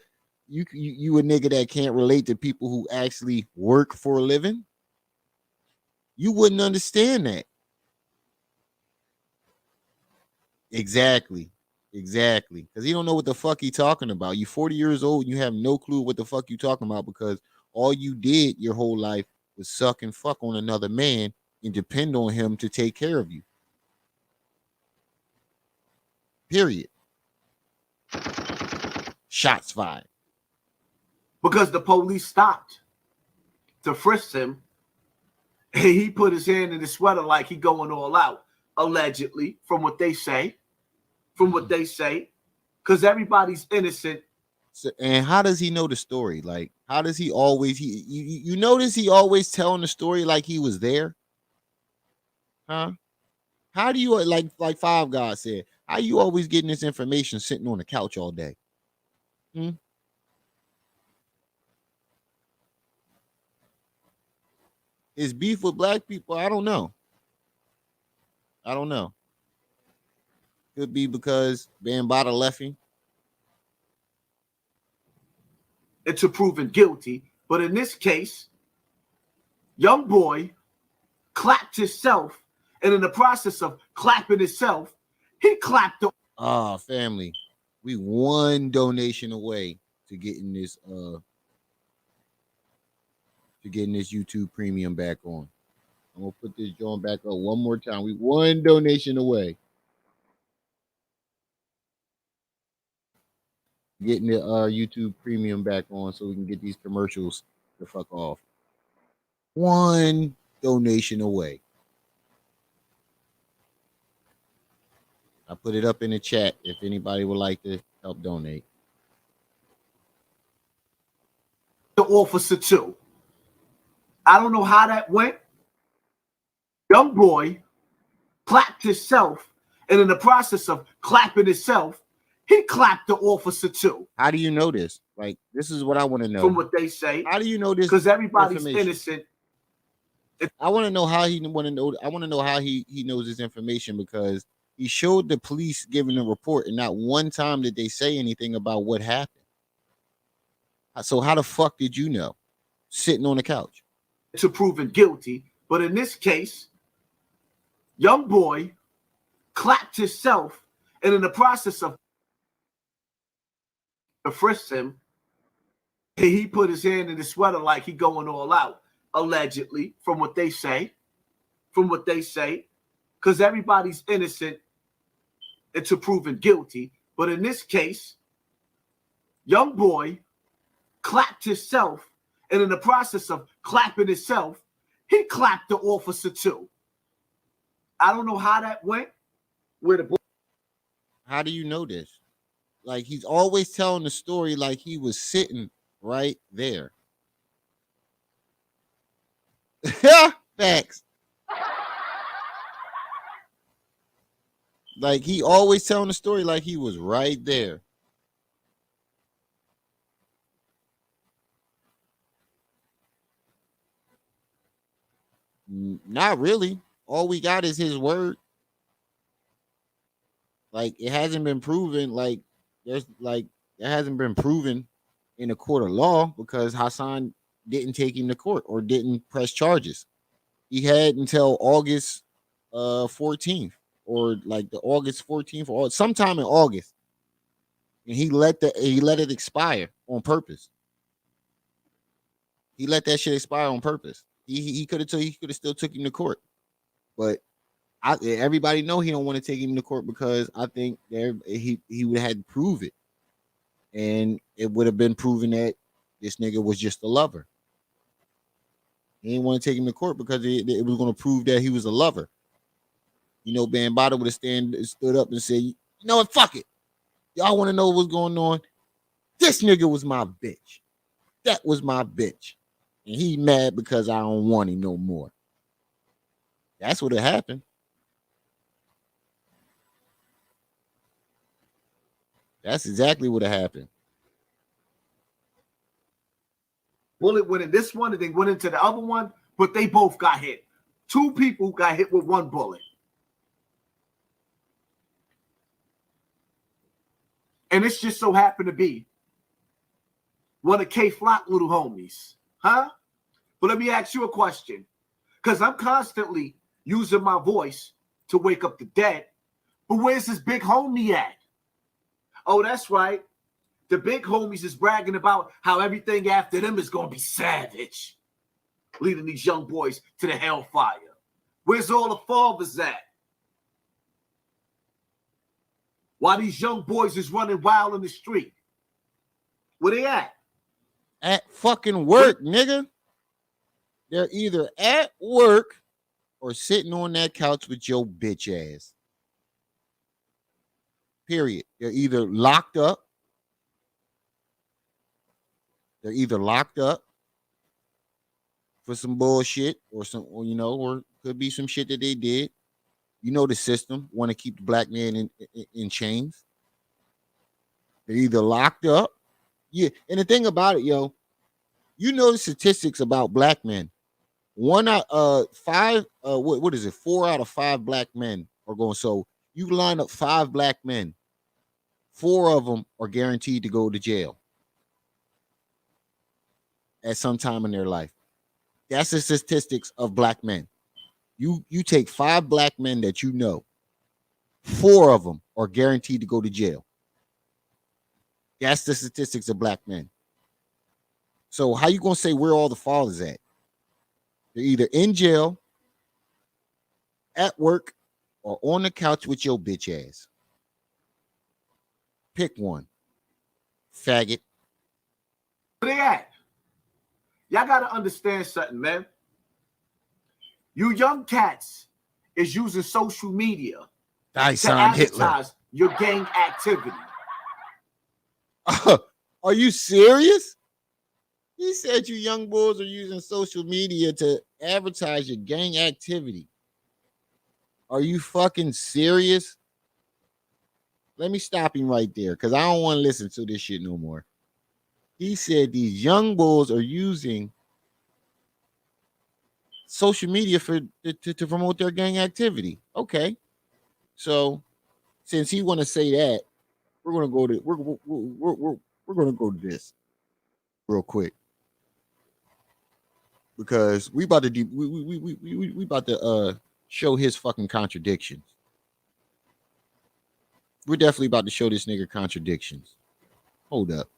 you a nigga that can't relate to people who actually work for a living. You wouldn't understand that. Exactly. Because he don't know what the fuck he talking about. You 40 years old and you have no clue what the fuck you talking about, because all you did your whole life was suck and fuck on another man and depend on him to take care of you. Period. Shots fired. Because the police stopped to frisk him. And he put his hand in his sweater like he going all out, allegedly, from what they say. Because everybody's innocent. So, and how does he know the story? Like, how does he always you notice he always telling the story like he was there? Huh? How do you like Five Guys said? How you always getting this information sitting on the couch all day? Is beef with black people? I don't know. Could be because Bambaataa left him. into proven guilty. But in this case, young boy clapped himself, and in the process of clapping himself, he clapped the family. We one donation away to getting this YouTube premium back on. I'm gonna put this joint back up one more time. We one donation away. Getting the YouTube premium back on so we can get these commercials the fuck off. One donation away. I put it up in the chat if anybody would like to help donate. The officer too. I don't know how that went. Young boy clapped himself, and in the process of clapping himself, he clapped the officer too. How do you know this? Like, this is what I want to know. From what they say. How do you know this? Because everybody's innocent. I want to know how he knows this information, because he showed the police giving a report, and not one time did they say anything about what happened. So how the fuck did you know? Sitting on the couch. To proven guilty. But in this case, young boy clapped himself, and in the process of frisk him, he put his hand in his sweater like he going all out, allegedly, from what they say. Because everybody's innocent until proven guilty. But in this case, young boy clapped himself, and in the process of clapping himself, he clapped the officer too. I don't know how that went. How do you know this? Like, he's always telling the story like he was sitting right there. Facts. Like, he always telling the story like he was right there. Not really. All we got is his word. Like, it hasn't been proven. Like, it hasn't been proven in a court of law, because Hassan didn't take him to court or didn't press charges. He had until August 14th, or like the August 14th, or sometime in August, and he let it expire on purpose. He let that shit expire on purpose. He could have still took him to court, but everybody know he don't want to take him to court, because I think he would have had to prove it, and it would have been proven that this nigga was just a lover. He didn't want to take him to court because it was going to prove that he was a lover. You know, Bambaataa would have stood up and said, "You know what? Fuck it. Y'all want to know what's going on? This nigga was my bitch. That was my bitch. And he mad because I don't want him no more." That's what happened. That's exactly what happened. Bullet went in this one, and they went into the other one, but they both got hit. Two people got hit with one bullet. And it's just so happened to be one of K Flock little homies. Huh? But let me ask you a question. Because I'm constantly using my voice to wake up the dead. But where's this big homie at? Oh, that's right. The big homies is bragging about how everything after them is going to be savage, leading these young boys to the hellfire. Where's all the fathers at? While these young boys is running wild in the street. Where they at? At fucking work, nigga. They're either at work or sitting on that couch with your bitch ass. Period. They're either locked up. For some bullshit, or could be some shit that they did. You know the system want to keep the black man in chains. They're either locked up. Yeah, and the thing about it, yo, you know the statistics about black men. 1 out of 5, what is it? 4 out of 5 black men are going. So you line up 5 black men, 4 of them are guaranteed to go to jail. at some time in their life. That's the statistics of black men. You take 5 black men that you know, 4 of them are guaranteed to go to jail. That's the statistics of black men. So how you gonna say where all the fathers at? They're either in jail, at work, or on the couch with your bitch ass. Pick one. Faggot. Where they at? Y'all gotta understand something, man. You young cats is using social media to advertise your gang activity. Are you serious? He said you young bulls are using social media to advertise your gang activity. Are you fucking serious? Let me stop him right there because I don't want to listen to this shit no more. He said these young bulls are using social media to promote their gang activity. Okay. So since he want to say that, we're gonna go to we're gonna go to this real quick. Because we about to we about to show his fucking contradictions. We're definitely about to show this nigga contradictions. Hold up.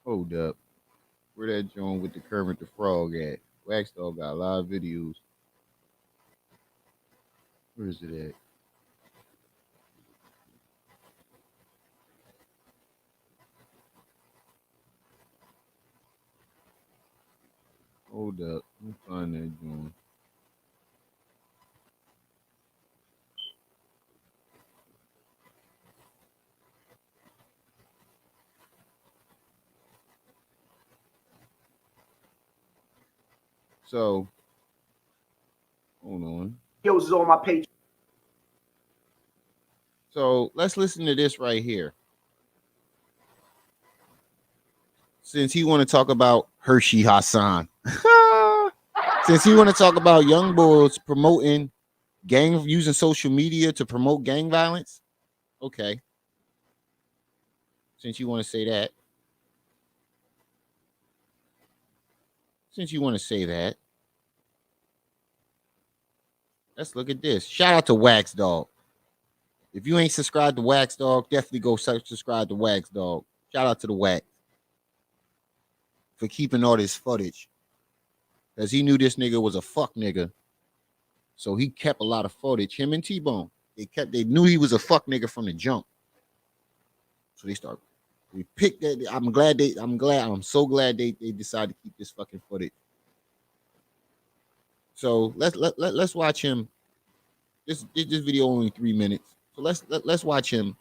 Hold up. Where that joint with the Kermit the Frog at? Wax Dog got a lot of videos. Where is it at? Hold up. Let me find that joint. So, hold on. Yo, is on my page. So let's listen to this right here. Since he want to talk about Hershey Hassan. Since he want to talk about young bulls promoting using social media to promote gang violence. Okay. Since you want to say that. Since you want to say that. Let's look at this. Shout out to Wax Dog. If you ain't subscribed to Wax Dog, definitely go subscribe to Wax Dog. Shout out to the Wax for keeping all this footage. Because he knew this nigga was a fuck nigga. So he kept a lot of footage. Him and T-Bone. They knew he was a fuck nigga from the jump. So we picked that. I'm so glad they decided to keep this fucking footage. So let's watch him. This video only 3 minutes. So let's watch him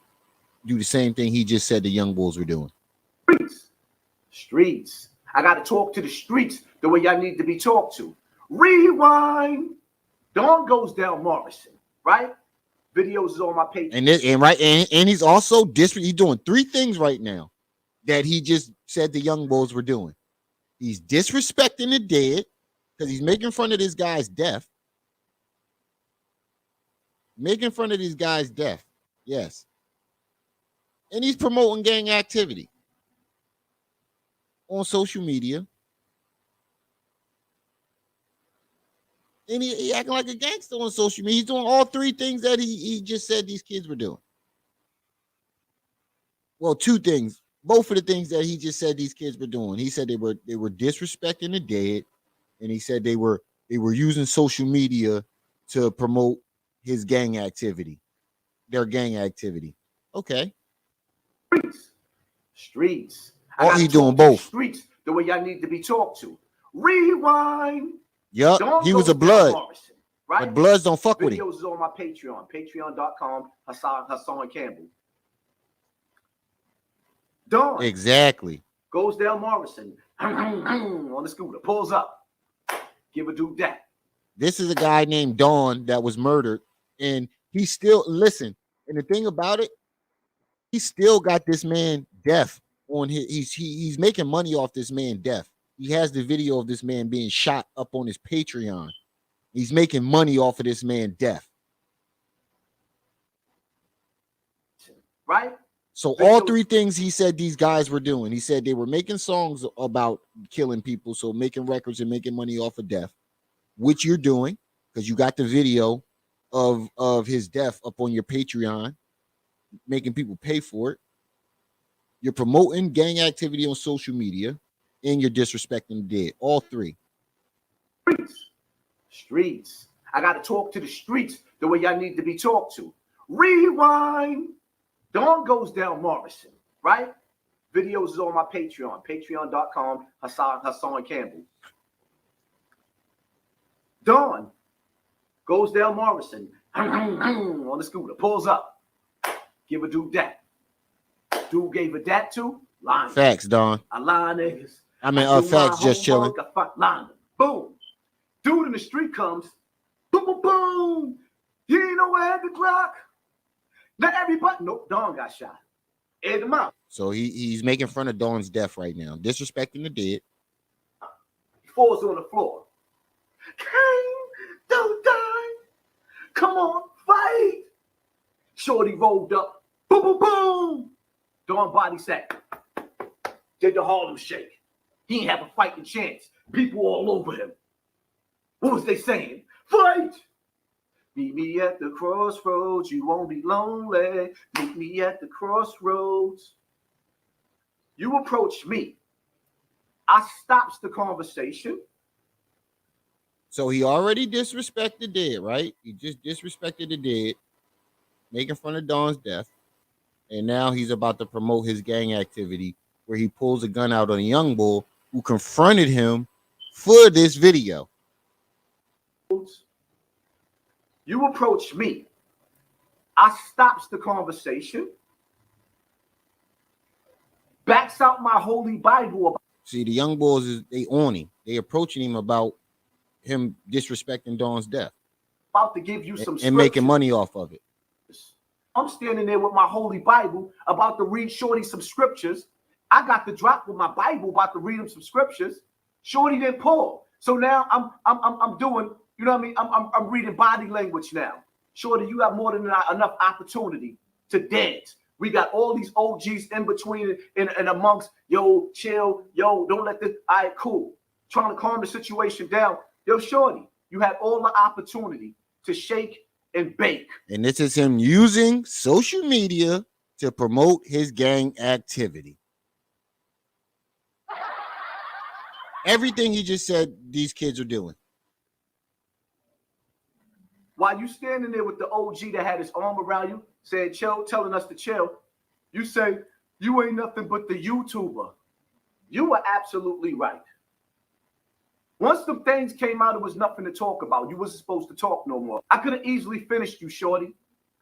do the same thing he just said the young bulls were doing. Streets. I got to talk to the streets the way y'all need to be talked to. Rewind. Dawn goes down Morrison, right? Videos is on my page. And he's also he's doing 3 things right now that he just said the young bulls were doing. He's disrespecting the dead because he's making fun of this guy's death. Making fun of these guys' death. Yes. And he's promoting gang activity on social media. And he acting like a gangster on social media. He's doing all 3 things that he just said these kids were doing. Well, 2 things. Both of the things that he just said these kids were doing. He said they were disrespecting the dead, and he said they were using social media to promote his gang activity, their gang activity. Okay. Streets. Or he doing both. Streets the way y'all need to be talked to. Rewind. Yup. He was a blood. Morrison, right? But bloods don't fuck with him. Videos is on my Patreon. Patreon.com. Hassan Campbell. Dawn. Exactly. Goes down Morrison on the scooter. Pulls up. Give a dude that. This is a guy named Dawn that was murdered. And he still, listen, and the thing about it, he still got this man death on he's making money off this man death. He has the video of this man being shot up on his Patreon. He's making money off of this man death. Right? So all three things he said these guys were doing. He said they were making songs about killing people, so making records and making money off of death, which you're doing because you got the video of his death up on your Patreon, making people pay for it. You're promoting gang activity on social media, and you're disrespecting the dead. All three. Streets. I got to talk to the streets the way y'all need to be talked to. Rewind. Dawn goes down Morrison, right? Videos is on my Patreon, patreon.com, Hassan Campbell. Dawn goes down Morrison on the scooter, pulls up, give a dude that. Dude gave a dat to, line. Facts, Dawn. I lie niggas. I mean, facts, just chilling. Line. Boom. Dude in the street comes, boom, boom, boom. You ain't know I had the Glock. Not everybody. Nope, Dawn got shot. In the mouth. So he's making fun of Dawn's death right now, disrespecting the dead. He falls on the floor. Kane, don't die. Come on, fight. Shorty rolled up. Boom, boom, boom. Dawn body sack. Did the Harlem Shake. He ain't have a fighting chance. People all over him. What was they saying? Fight! Meet me at the crossroads. You won't be lonely. Meet me at the crossroads. You approach me. I stops the conversation. So he already disrespected the dead, right? He just disrespected the dead, making fun of Dawn's death. And now he's about to promote his gang activity where he pulls a gun out on a young bull who confronted him for this video. You approach me. I stops the conversation. Backs out my holy Bible. See, the young bulls, they on him. They approaching him about him disrespecting Dawn's death. About to give you some and making money off of it. I'm standing there with my holy Bible about to read Shorty some scriptures. I got the drop with my Bible about to read him some scriptures. Shorty didn't pull. So now I'm doing, you know what I mean? I'm reading body language now. Shorty, you have more than enough opportunity to dance. We got all these OGs in between and amongst, yo, chill, yo, don't let this, all right, cool. Trying to calm the situation down. Yo, Shorty, you had all the opportunity to shake and bake. And this is him using social media to promote his gang activity. Everything he just said, these kids are doing. While you standing there with the OG that had his arm around you, saying chill, telling us to chill, you say, you ain't nothing but the YouTuber. You were absolutely right. Once the things came out, it was nothing to talk about. You wasn't supposed to talk no more. I could have easily finished you, Shorty.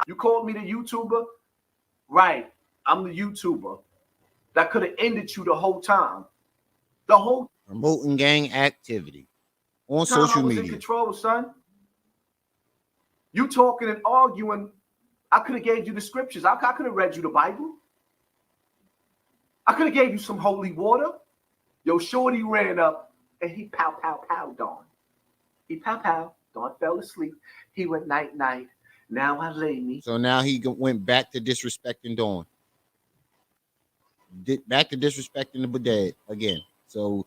You called me the YouTuber? Right. I'm the YouTuber. That could have ended you the whole time. The whole promoting gang activity on time social I was media. In control, son. You talking and arguing. I could have gave you the scriptures. I could have read you the Bible. I could have gave you some holy water. Yo, Shorty ran up and he pow, pow, pow, Dawn. He pow, pow. Dawn fell asleep. He went night, night. Now I lay me. So now he went back to disrespecting Dawn. Back to disrespecting the dead again. So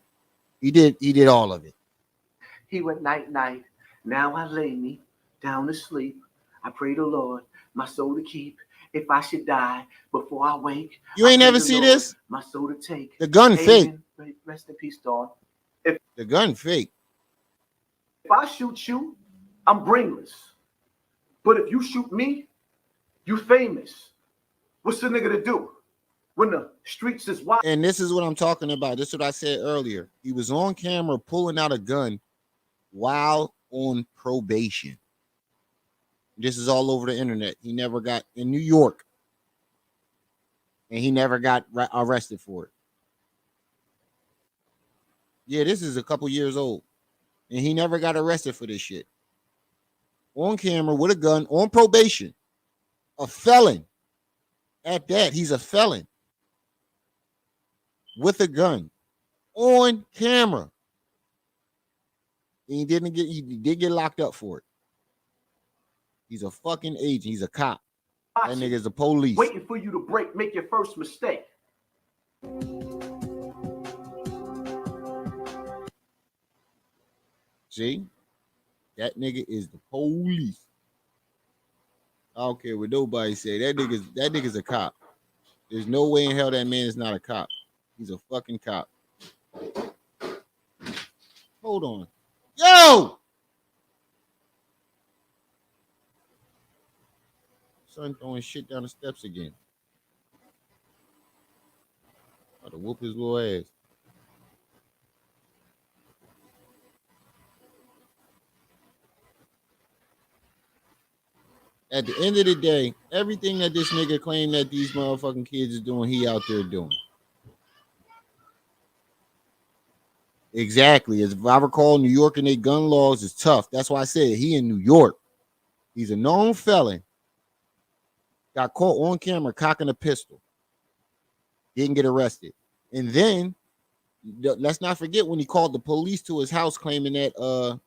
he did all of it. He went night, night. Now I lay me down to sleep. I pray the Lord my soul to keep. If I should die before I wake, you ain't never see this. My soul to take. The gun fake. Rest in peace, Dawn. The gun fake. If I shoot you, I'm brainless. But if you shoot me, you famous. What's the nigga to do when the streets is wild? And this is what I'm talking about. This is what I said earlier. He was on camera pulling out a gun while on probation. This is all over the internet. He never got in New York. And he never got arrested for it. Yeah, this is a couple years old. And he never got arrested for this shit. On camera with a gun on probation. A felon. At that, he's a felon. With a gun. On camera. He did get locked up for it. He's a fucking agent. He's a cop. That nigga's a police. Waiting for you to make your first mistake. See? That nigga is the police. I don't care what nobody say. That nigga's a cop. There's no way in hell that man is not a cop. He's a fucking cop. Hold on. Yo! Son throwing shit down the steps again. About to whoop his little ass. At the end of the day, everything that this nigga claimed that these motherfucking kids is doing, he out there doing. Exactly. As if I recall, New York and their gun laws is tough. That's why I said he in New York. He's a known felon. Got caught on camera cocking a pistol. Didn't get arrested. And then, let's not forget when he called the police to his house claiming that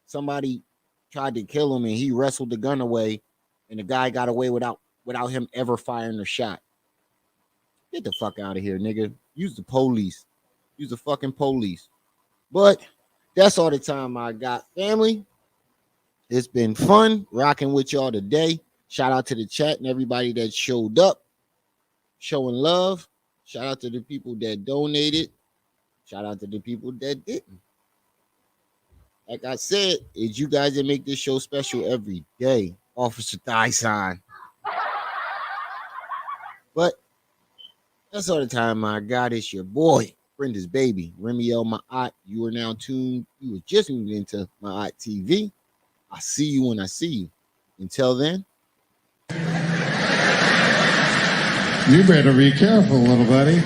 somebody tried to kill him and he wrestled the gun away. And the guy got away without him ever firing a shot. Get the fuck out of here, nigga. Use the police. Use the fucking police. But that's all the time I got, family. It's been fun rocking with y'all today. Shout out to the chat and everybody that showed up, showing love. Shout out to the people that donated. Shout out to the people that didn't. Like I said, it's you guys that make this show special every day. Officer Hassan. But that's all the time I got. It's your boy, Brenda's baby, Remy L. Ma'at. You are now tuned. You were just moved into Ma'at TV. I see you when I see you. Until then. You better be careful, little buddy.